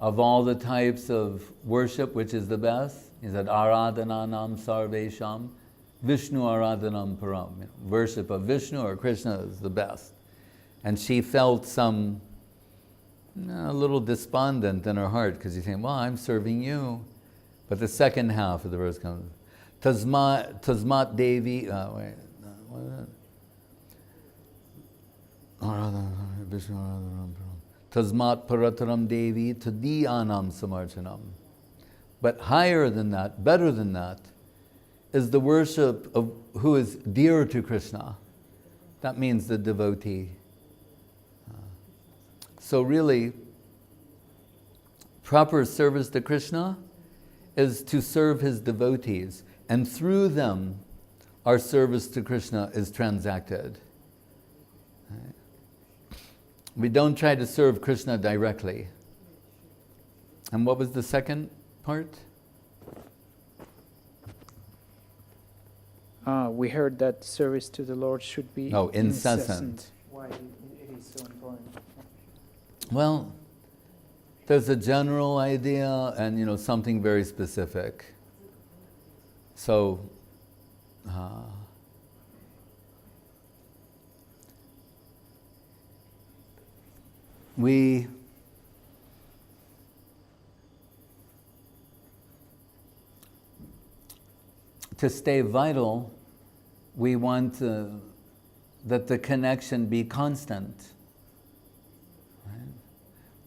of all the types of worship, which is the best? He said, Aradhananam sarvesham, Vishnu Aradhanam param. Worship of Vishnu or Krishna is the best. And she felt a little despondent in her heart, because she's saying, well, I'm serving you. But the second half of the verse comes, Tasmat Devi, what is it? Tasmat Parataram Devi Tadiyanam Samarchanam. But higher than that, better than that, is the worship of who is dear to Krishna. That means the devotee. So really, proper service to Krishna is to serve his devotees, and through them, our service to Krishna is transacted. We don't try to serve Krishna directly. And what was the second part? We heard that service to the Lord should be incessant. Why it is so important? Well, there's a general idea and something very specific. So, to stay vital, we want that the connection be constant. Right?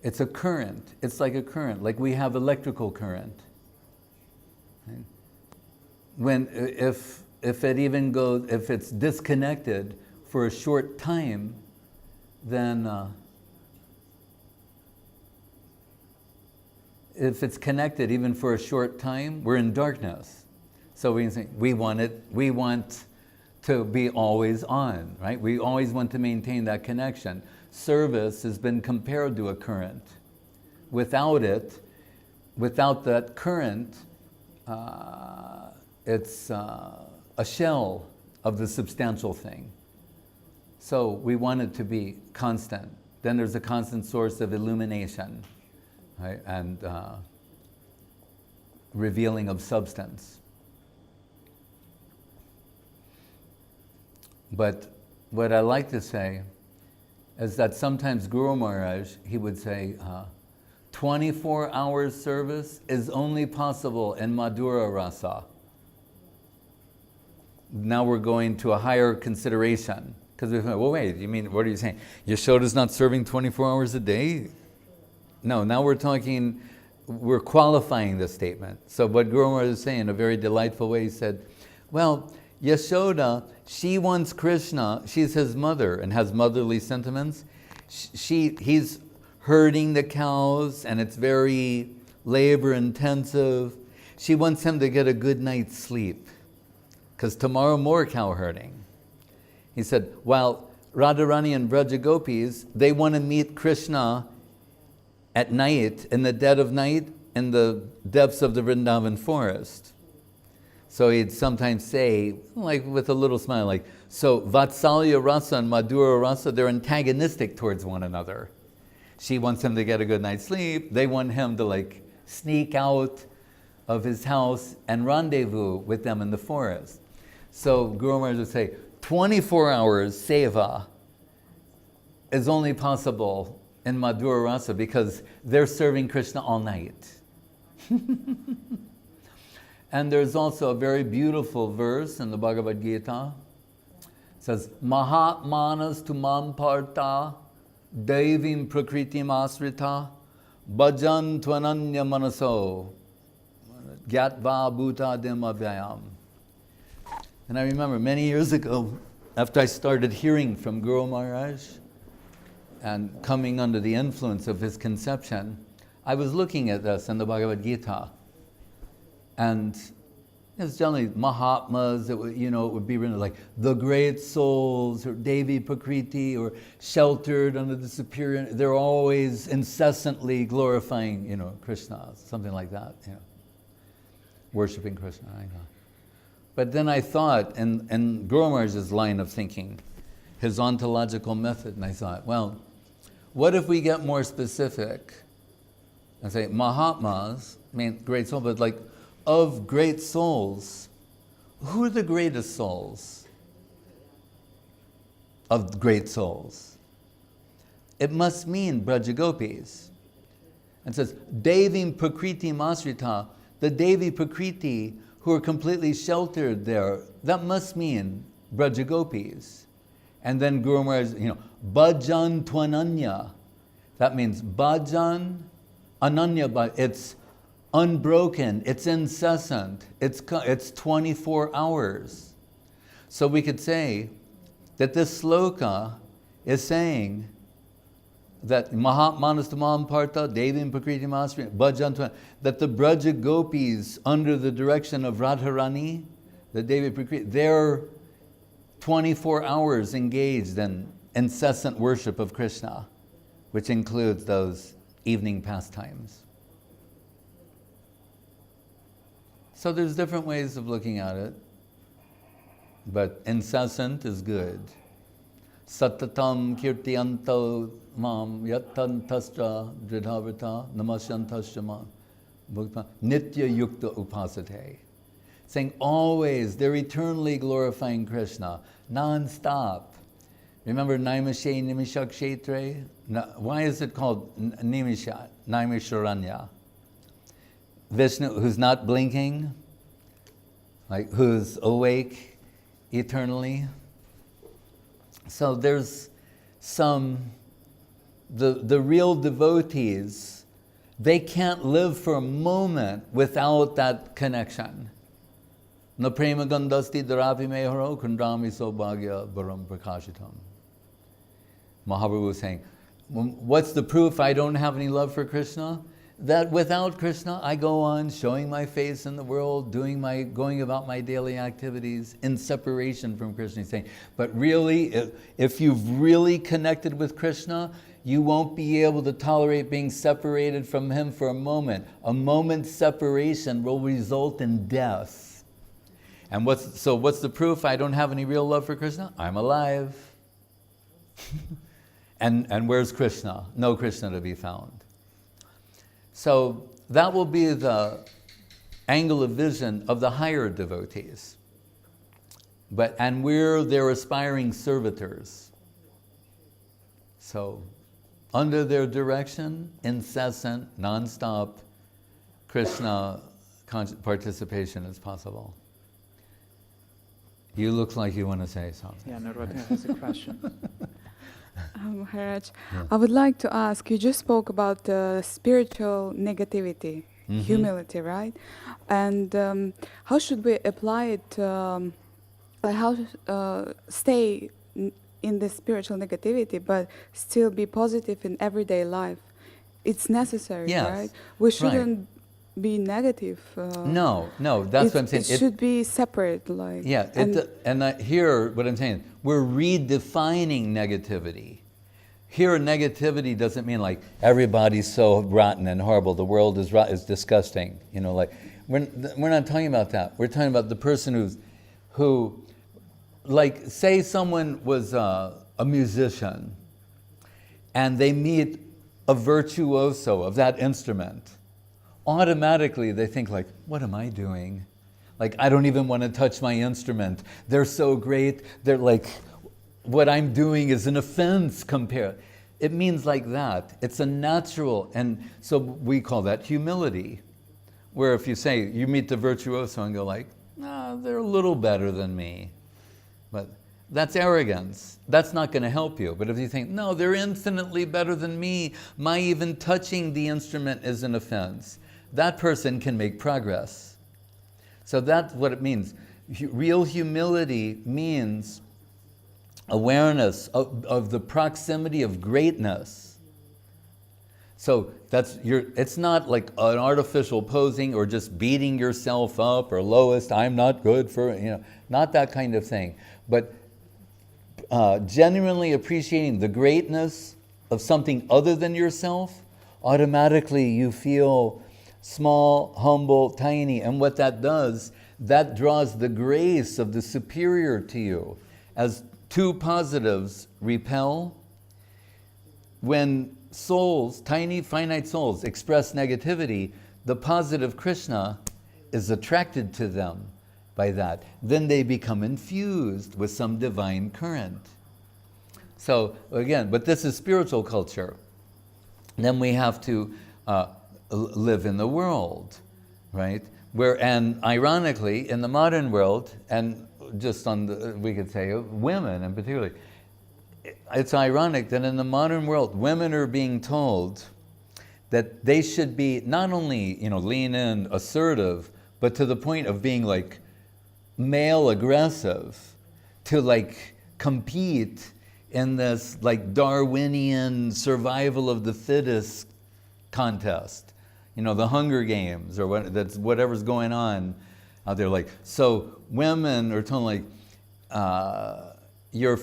It's a current. It's like a current, like we have electrical current. Right? If it's disconnected for a short time, then if it's connected even for a short time, we're in darkness. So we want to be always on, right? We always want to maintain that connection. Service has been compared to a current. Without that current, it's a shell of the substantial thing. So we want it to be constant. Then there's a constant source of illumination, right? And revealing of substance. But what I like to say is that sometimes Guru Maharaj, he would say, 24 hours service is only possible in Madhura Rasa. Now we're going to a higher consideration. Because we think, well, wait, what are you saying? Yashoda's not serving 24 hours a day? No, now we're qualifying the statement. So what Guru Maharaj is saying in a very delightful way, he said, well, Yashoda, she wants Krishna, she's his mother and has motherly sentiments. He's herding the cows and it's very labor intensive. She wants him to get a good night's sleep because tomorrow more cow herding. He said, while Radharani and Braja Gopis, they want to meet Krishna at night, in the dead of night, in the depths of the Vrindavan forest. So he'd sometimes say, like with a little smile, like, so Vatsalya Rasa and Madhura Rasa, they're antagonistic towards one another. She wants him to get a good night's sleep. They want him to sneak out of his house and rendezvous with them in the forest. So Guru Maharaj would say, 24 hours seva is only possible in Madhura Rasa because they're serving Krishna all night. And there's also a very beautiful verse in the Bhagavad Gita. It says, Mahatmanas tu mam parta devim prakritim asrita bhajan tvananya manaso gyatva bhutadim avyayam. And I remember many years ago, after I started hearing from Guru Maharaj and coming under the influence of his conception, I was looking at this in the Bhagavad Gita. And it's generally Mahatmas, it would be written like the great souls, or Devi Prakriti, or sheltered under the superior. They're always incessantly glorifying, Krishna, something like that, worshipping Krishna. But then I thought, in Guru Maharaj's line of thinking, his ontological method, and I thought, well, what if we get more specific and say Mahatmas, great soul, but of great souls, who are the greatest souls of great souls? It must mean Braja Gopis. And it says, Devim Prakriti Masrita, the Devi Prakriti who are completely sheltered there, that must mean Braja Gopis. And then Guru Maharaj, Bhajan Twananya. That means Bhajan, Ananya, but it's unbroken, it's incessant, it's 24 hours. So we could say that this sloka is saying that Mahatmanastamam Partha, Devim Prakriti Masri, Bhajan, that the Braja Gopis under the direction of Radharani, the Devi Prakriti, they're 24 hours engaged in incessant worship of Krishna, which includes those evening pastimes. So there's different ways of looking at it, but incessant is good. Satatam kirtiyanto mam yattantastra dridhavrita namasyantasya bhukta nitya yukta upasate. Saying always, they're eternally glorifying Krishna, non-stop. Remember Naimishe Nimisha Kshetre? Why is it called Nimisha, Naimisharanya? Vishnu, who's not blinking, like who's awake eternally. So there's the real devotees, they can't live for a moment without that connection. Na prema gandasti dharapi meharo kundrami sobhagya baram prakashitam. Mahaprabhu was saying, what's the proof I don't have any love for Krishna? That without Krishna, I go on showing my face in the world, going about my daily activities in separation from Krishna. He's saying, but really, if you've really connected with Krishna, you won't be able to tolerate being separated from Him for a moment. A moment's separation will result in death. And what's the proof I don't have any real love for Krishna? I'm alive. and where's Krishna? No Krishna to be found. So that will be the angle of vision of the higher devotees. And we're their aspiring servitors. So under their direction, incessant, non-stop Krishna participation is possible. You look like you want to say something. Yeah, Narottam has a question. Maharaj, Yeah. I would like to ask, you just spoke about spiritual negativity, humility, right? And how should we apply it, stay in the spiritual negativity, but still be positive in everyday life? It's necessary, Yes, right? We shouldn't be negative. No, that's what I'm saying. It should be separate, like. Yeah, here, what I'm saying, we're redefining negativity. Here, negativity doesn't mean like everybody's so rotten and horrible, the world is disgusting. We're not talking about that. We're talking about the person who, like, say someone was a musician, and they meet a virtuoso of that instrument. Automatically they think like, what am I doing? Like, I don't even want to touch my instrument. They're so great. They're like, what I'm doing is an offense compared. It means like that. It's a natural, and so we call that humility. Where if you say, you meet the virtuoso and go like, they're a little better than me. But that's arrogance. That's not going to help you. But if you think, no, they're infinitely better than me, my even touching the instrument is an offense, that person can make progress. So that's what it means. Real humility means awareness of the proximity of greatness. So it's not like an artificial posing or just beating yourself up or lowest, I'm not good for, not that kind of thing. But genuinely appreciating the greatness of something other than yourself, automatically you feel small, humble, tiny. And what that does, that draws the grace of the superior to you. As two positives repel, when souls, tiny finite souls, express negativity, the positive Krishna is attracted to them by that. Then they become infused with some divine current. So again, but this is spiritual culture. Then we have to live in the world, right? And ironically, in the modern world, and just we could say women in particular, it's ironic that in the modern world, women are being told that they should be not only, lean in, assertive, but to the point of being like male aggressive, to like compete in this like Darwinian survival of the fittest contest, the Hunger Games or whatever's going on out there. Like, so women are told like, your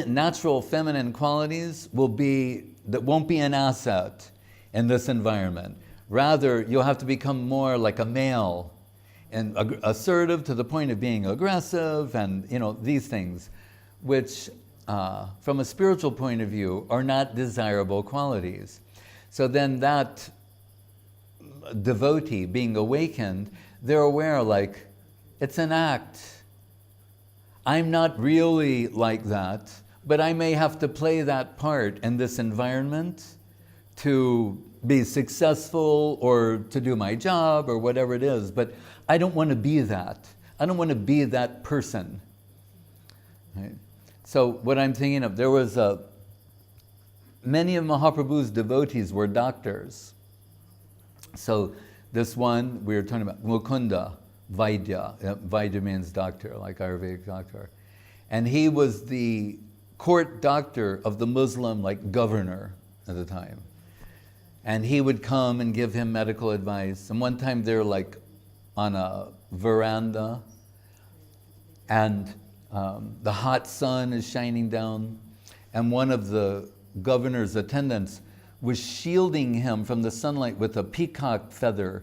natural feminine qualities won't be an asset in this environment. Rather, you'll have to become more like a male and assertive to the point of being aggressive and these things, which from a spiritual point of view are not desirable qualities. So then that devotee being awakened, they're aware like, it's an act. I'm not really like that, but I may have to play that part in this environment to be successful or to do my job or whatever it is, but I don't want to be that. I don't want to be that person. Right? So what I'm thinking of, there was many of Mahaprabhu's devotees were doctors. So this one, we were talking about Mukunda Vaidya. Vaidya means doctor, like Ayurvedic doctor. And he was the court doctor of the Muslim governor at the time. And he would come and give him medical advice. And one time they're on a veranda and the hot sun is shining down, and one of the governor's attendants was shielding him from the sunlight with a peacock feather,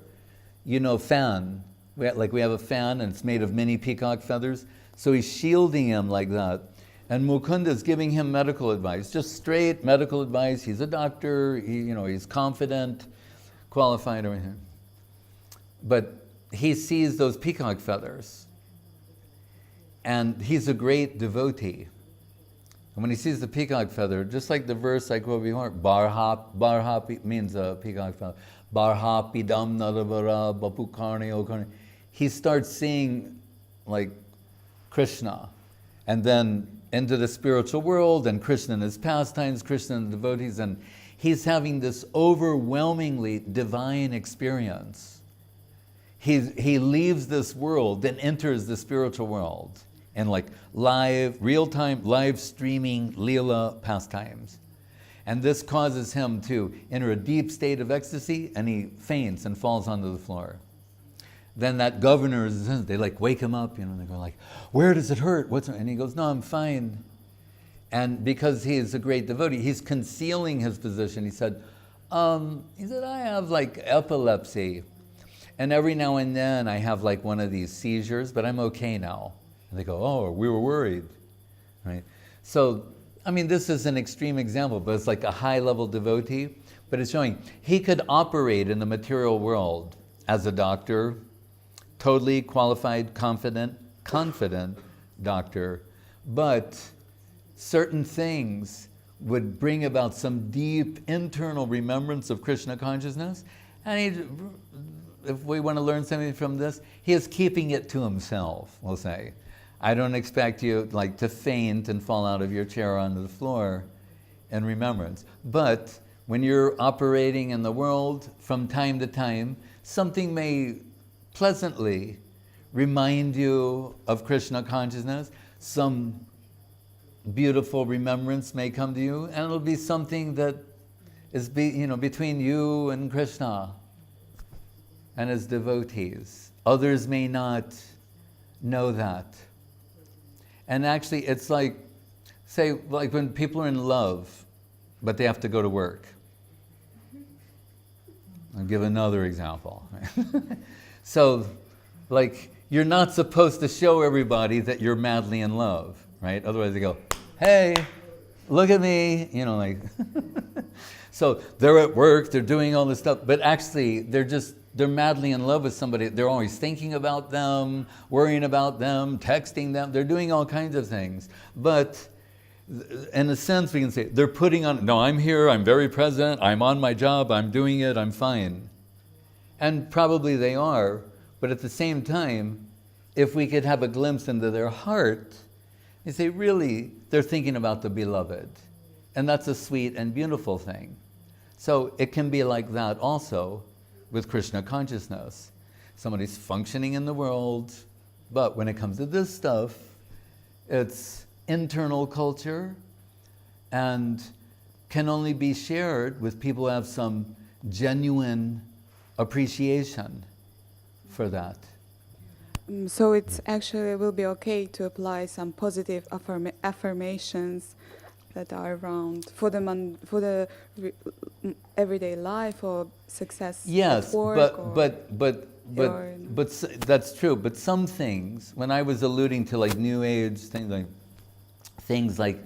fan. We have a fan and it's made of many peacock feathers. So he's shielding him like that. And Mukunda's giving him medical advice, just straight medical advice. He's a doctor, he's confident, qualified, everything. But he sees those peacock feathers. And he's a great devotee. And when he sees the peacock feather, just like the verse I quoted before, barhap means a peacock feather. Barhapidam naravara bapukarni okarni. He starts seeing Krishna. And then into the spiritual world, and Krishna and his pastimes, Krishna and the devotees, and he's having this overwhelmingly divine experience. He leaves this world and enters the spiritual world in real-time, live streaming Leela pastimes. And this causes him to enter a deep state of ecstasy, and he faints and falls onto the floor. Then that governor, they wake him up, they go where does it hurt? And he goes, no, I'm fine. And because he is a great devotee, he's concealing his position. He said, I have epilepsy. And every now and then I have one of these seizures, but I'm okay now. And they go, oh, we were worried, right? So, this is an extreme example, but it's a high-level devotee. But it's showing he could operate in the material world as a doctor, totally qualified, confident doctor, but certain things would bring about some deep internal remembrance of Krishna consciousness. And if we want to learn something from this, he is keeping it to himself, we'll say. I don't expect you to faint and fall out of your chair onto the floor in remembrance. But when you're operating in the world, from time to time, something may pleasantly remind you of Krishna consciousness. Some beautiful remembrance may come to you, and it'll be something that is between you and Krishna and his devotees. Others may not know that. And actually, it's say when people are in love, but they have to go to work. I'll give another example. So, you're not supposed to show everybody that you're madly in love, right? Otherwise they go, hey, look at me, So they're at work, they're doing all this stuff, but actually they're madly in love with somebody. They're always thinking about them, worrying about them, texting them. They're doing all kinds of things. But in a sense, we can say, they're putting on, no, I'm here, I'm very present, I'm on my job, I'm doing it, I'm fine. And probably they are, But at the same time, if we could have a glimpse into their heart, you say, really, they're thinking about the beloved. And that's a sweet and beautiful thing. So it can be like that also with Krishna consciousness. Somebody's functioning in the world, but when it comes to this stuff, it's internal culture and can only be shared with people who have some genuine appreciation for that. So it's actually will be okay to apply some positive affirmations that are around for the everyday life or success Yes, at work. but that's true. But some things, when I was alluding to like New Age things like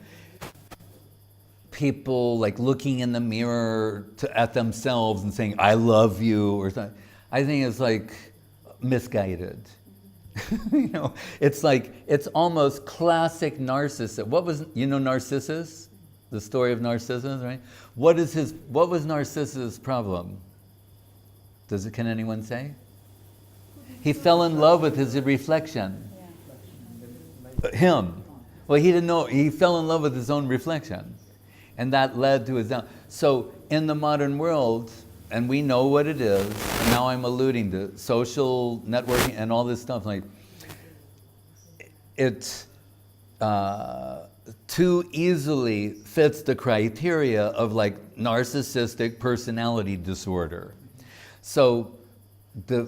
people like looking in the mirror at themselves and saying "I love you" or something, I think it's like misguided. You know, it's like, it's almost classic Narcissus. Narcissus? The story of Narcissus, right? What was Narcissus' problem? Can anyone say? He fell in love with his reflection. Him. Well, he didn't know, he fell in love with his own reflection. And that led to his down. So in the modern world, and we know what it is, and now I'm alluding to social networking and all this stuff, like it too easily fits the criteria of like narcissistic personality disorder. So the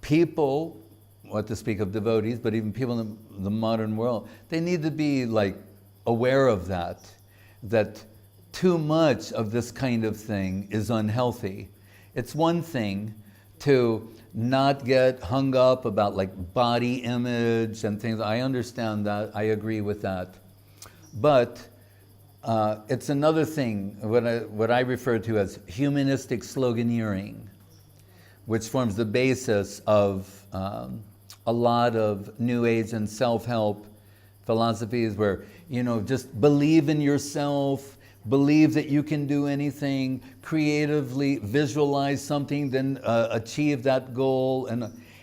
people, what to speak of devotees, but even people in the modern world, they need to be like aware of that too much of this kind of thing is unhealthy. It's one thing to not get hung up about like body image and things. I understand that, I agree with that. But it's another thing, what I refer to as humanistic sloganeering, which forms the basis of a lot of New Age and self-help philosophies where, just believe in yourself, believe that you can do anything, creatively visualize something, then achieve that goal.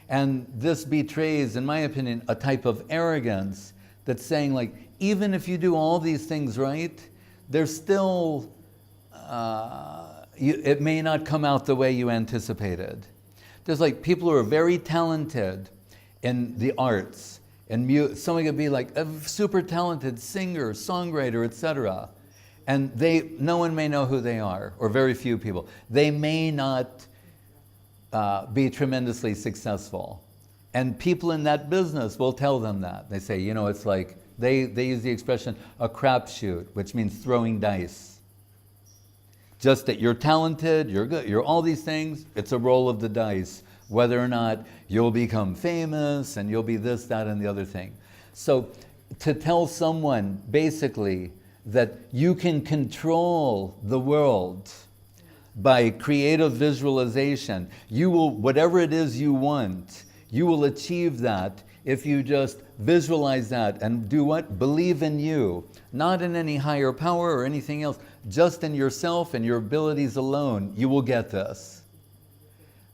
And this betrays, in my opinion, a type of arrogance that's saying like, even if you do all these things right, there's still, it may not come out the way you anticipated. There's like people who are very talented in the arts, and someone could be like a super talented singer, songwriter, etc. And no one may know who they are, or very few people. They may not be tremendously successful. And people in that business will tell them that. They say, it's like, they use the expression, a crapshoot, which means throwing dice. Just that you're talented, you're good, you're all these things, it's a roll of the dice, whether or not you'll become famous and you'll be this, that, and the other thing. So to tell someone, basically, that you can control the world by creative visualization. You will, whatever it is you want, you will achieve that if you just visualize that and do what? Believe in you. Not in any higher power or anything else, just in yourself and your abilities alone, you will get this.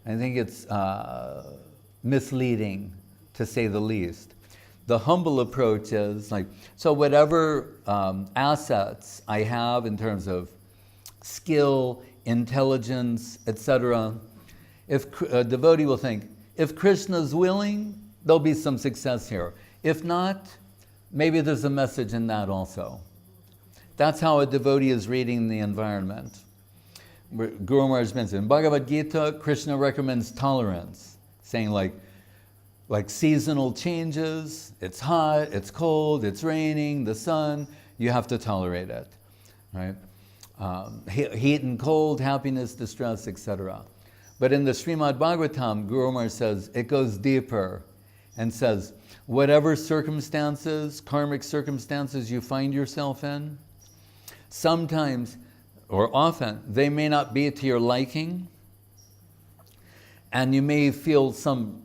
I think it's misleading, to say the least. The humble approach is like, so whatever assets I have in terms of skill, intelligence, etc., if a devotee will think, if Krishna's willing, there'll be some success here. If not, maybe there's a message in that also. That's how a devotee is reading the environment. Guru Maharaj mentioned, in Bhagavad Gita, Krishna recommends tolerance, saying like seasonal changes, it's hot, it's cold, it's raining, the sun, you have to tolerate it, right? Heat and cold, happiness, distress, etc. But in the Srimad Bhagavatam, Guru Maharaj says, it goes deeper and says, whatever circumstances, karmic circumstances you find yourself in, sometimes or often they may not be to your liking, and you may feel some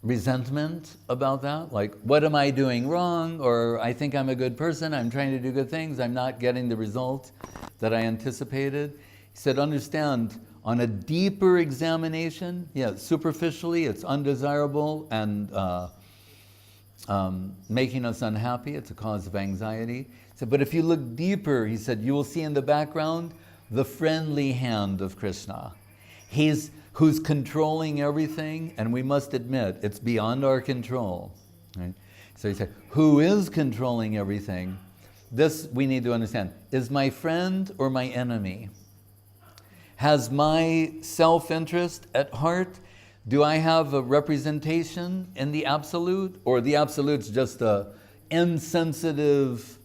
resentment about that, like, what am I doing wrong? Or I think I'm a good person, I'm trying to do good things, I'm not getting the result that I anticipated. He said, understand, On a deeper examination, yeah, superficially it's undesirable and making us unhappy. It's a cause of anxiety. So, but if you look deeper, he said, you will see in the background the friendly hand of Krishna. He's who's controlling everything, and we must admit it's beyond our control. Right? So he said, who is controlling everything? This we need to understand. Is my friend or my enemy? Has my self-interest at heart? Do I have a representation in the Absolute? Or the Absolute's just a insensitive,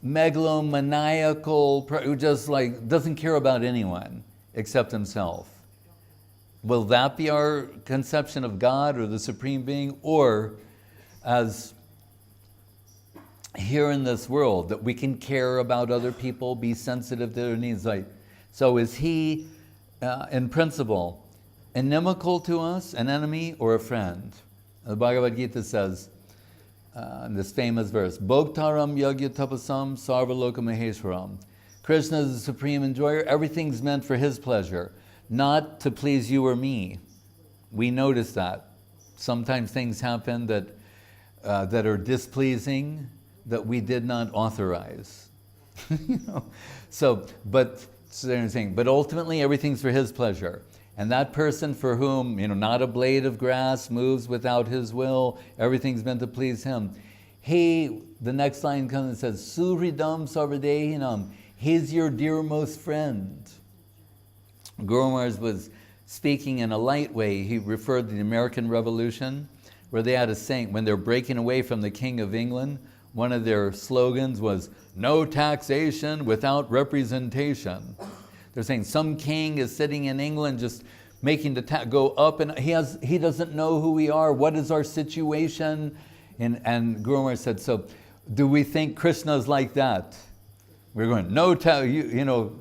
megalomaniacal, who just like doesn't care about anyone except himself? Will that be our conception of God or the Supreme Being? Or as here in this world, that we can care about other people, be sensitive to their needs? Like, so is he, in principle, inimical to us, an enemy, or a friend? The Bhagavad Gita says, in this famous verse, Bhoktaram yagya tapasam sarvaloka maheshwaram. Krishna is the supreme enjoyer. Everything's meant for his pleasure, not to please you or me. We notice that. Sometimes things happen that are displeasing, that we did not authorize. You know? So they're saying, but ultimately everything's for his pleasure. And that person for whom, not a blade of grass moves without his will, everything's meant to please him. The next line comes and says, Suhridam sarvadehinam, he's your dearmost friend. Guru Maharaj was speaking in a light way. He referred to the American Revolution, where they had a saying, when they're breaking away from the King of England, one of their slogans was, no taxation without representation. They're saying some king is sitting in England just making the tax go up, and he doesn't know who we are, what is our situation? And Guru Maharaj said, so do we think Krishna's like that? We're going, no tax,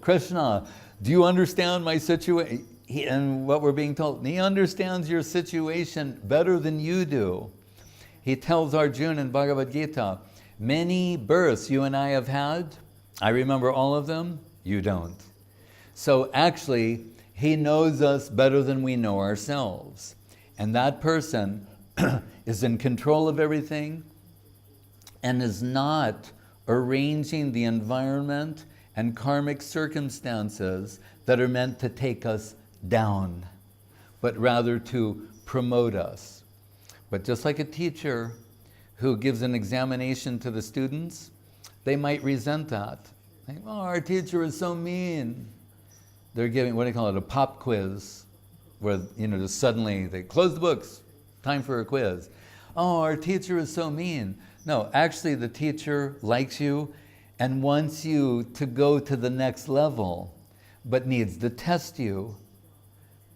Krishna, do you understand my situation? And what we're being told, he understands your situation better than you do. He tells Arjuna in Bhagavad Gita, many births you and I have had, I remember all of them, you don't. So actually, he knows us better than we know ourselves. And that person is in control of everything and is not arranging the environment and karmic circumstances that are meant to take us down, but rather to promote us. But just like a teacher who gives an examination to the students, they might resent that. Like, oh, our teacher is so mean. They're giving, what do you call it, a pop quiz, where, just suddenly they close the books, time for a quiz. Oh, our teacher is so mean. No, actually the teacher likes you and wants you to go to the next level, but needs to test you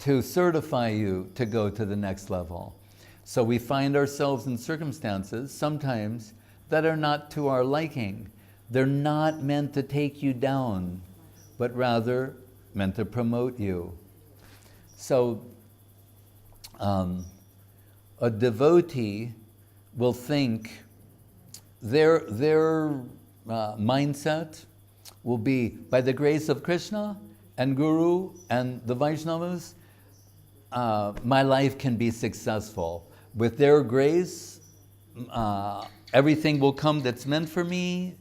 to certify you to go to the next level. So we find ourselves in circumstances sometimes that are not to our liking. They're not meant to take you down, but rather meant to promote you. So a devotee will think their mindset will be, by the grace of Krishna and Guru and the Vaishnavas, my life can be successful. With their grace, everything will come that's meant for me.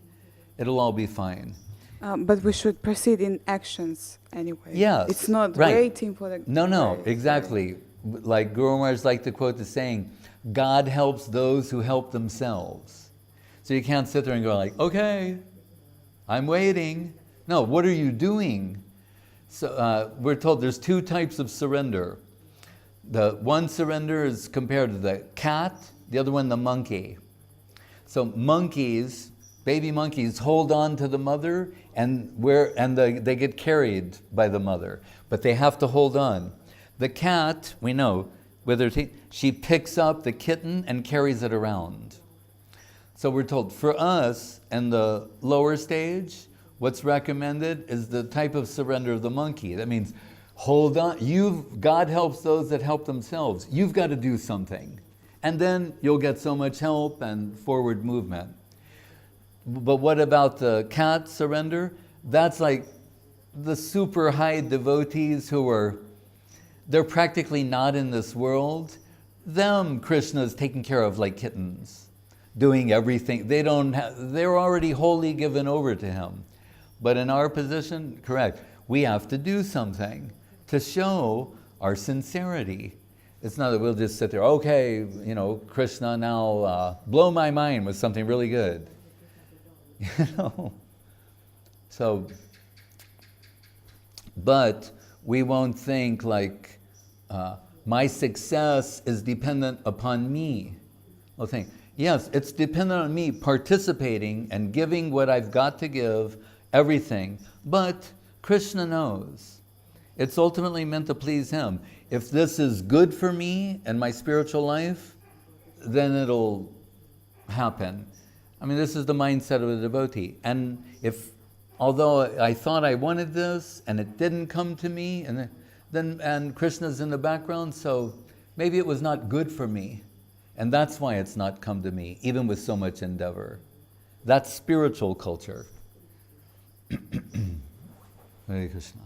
It'll all be fine. But we should proceed in actions anyway. Yes, it's not right. waiting for the... No, exactly. Like Guru Maharaj liked to quote the saying, God helps those who help themselves. So you can't sit there and go like, okay, I'm waiting. No, what are you doing? So we're told there's two types of surrender. The one surrender is compared to the cat, the other one the monkey. So monkeys, baby monkeys, hold on to the mother and they get carried by the mother, but they have to hold on. The cat, we know, with her teeth, she picks up the kitten and carries it around. So we're told, for us, in the lower stage, what's recommended is the type of surrender of the monkey. That means, hold on, God helps those that help themselves. You've got to do something. And then you'll get so much help and forward movement. But what about the cat surrender? That's like, the super high devotees who are, they're practically not in this world, them Krishna is taking care of like kittens, doing everything. They're already wholly given over to him. But in our position, correct, we have to do something to show our sincerity. It's not that we'll just sit there, okay, Krishna, now blow my mind with something really good. So, but we won't think like, my success is dependent upon me. We'll think, yes, it's dependent on me participating and giving what I've got to give, everything. But Krishna knows. It's ultimately meant to please him. If this is good for me and my spiritual life, then it'll happen. I mean, this is the mindset of a devotee. And although I thought I wanted this and it didn't come to me, and Krishna's in the background, so maybe it was not good for me. And that's why it's not come to me, even with so much endeavor. That's spiritual culture. Hare Krishna.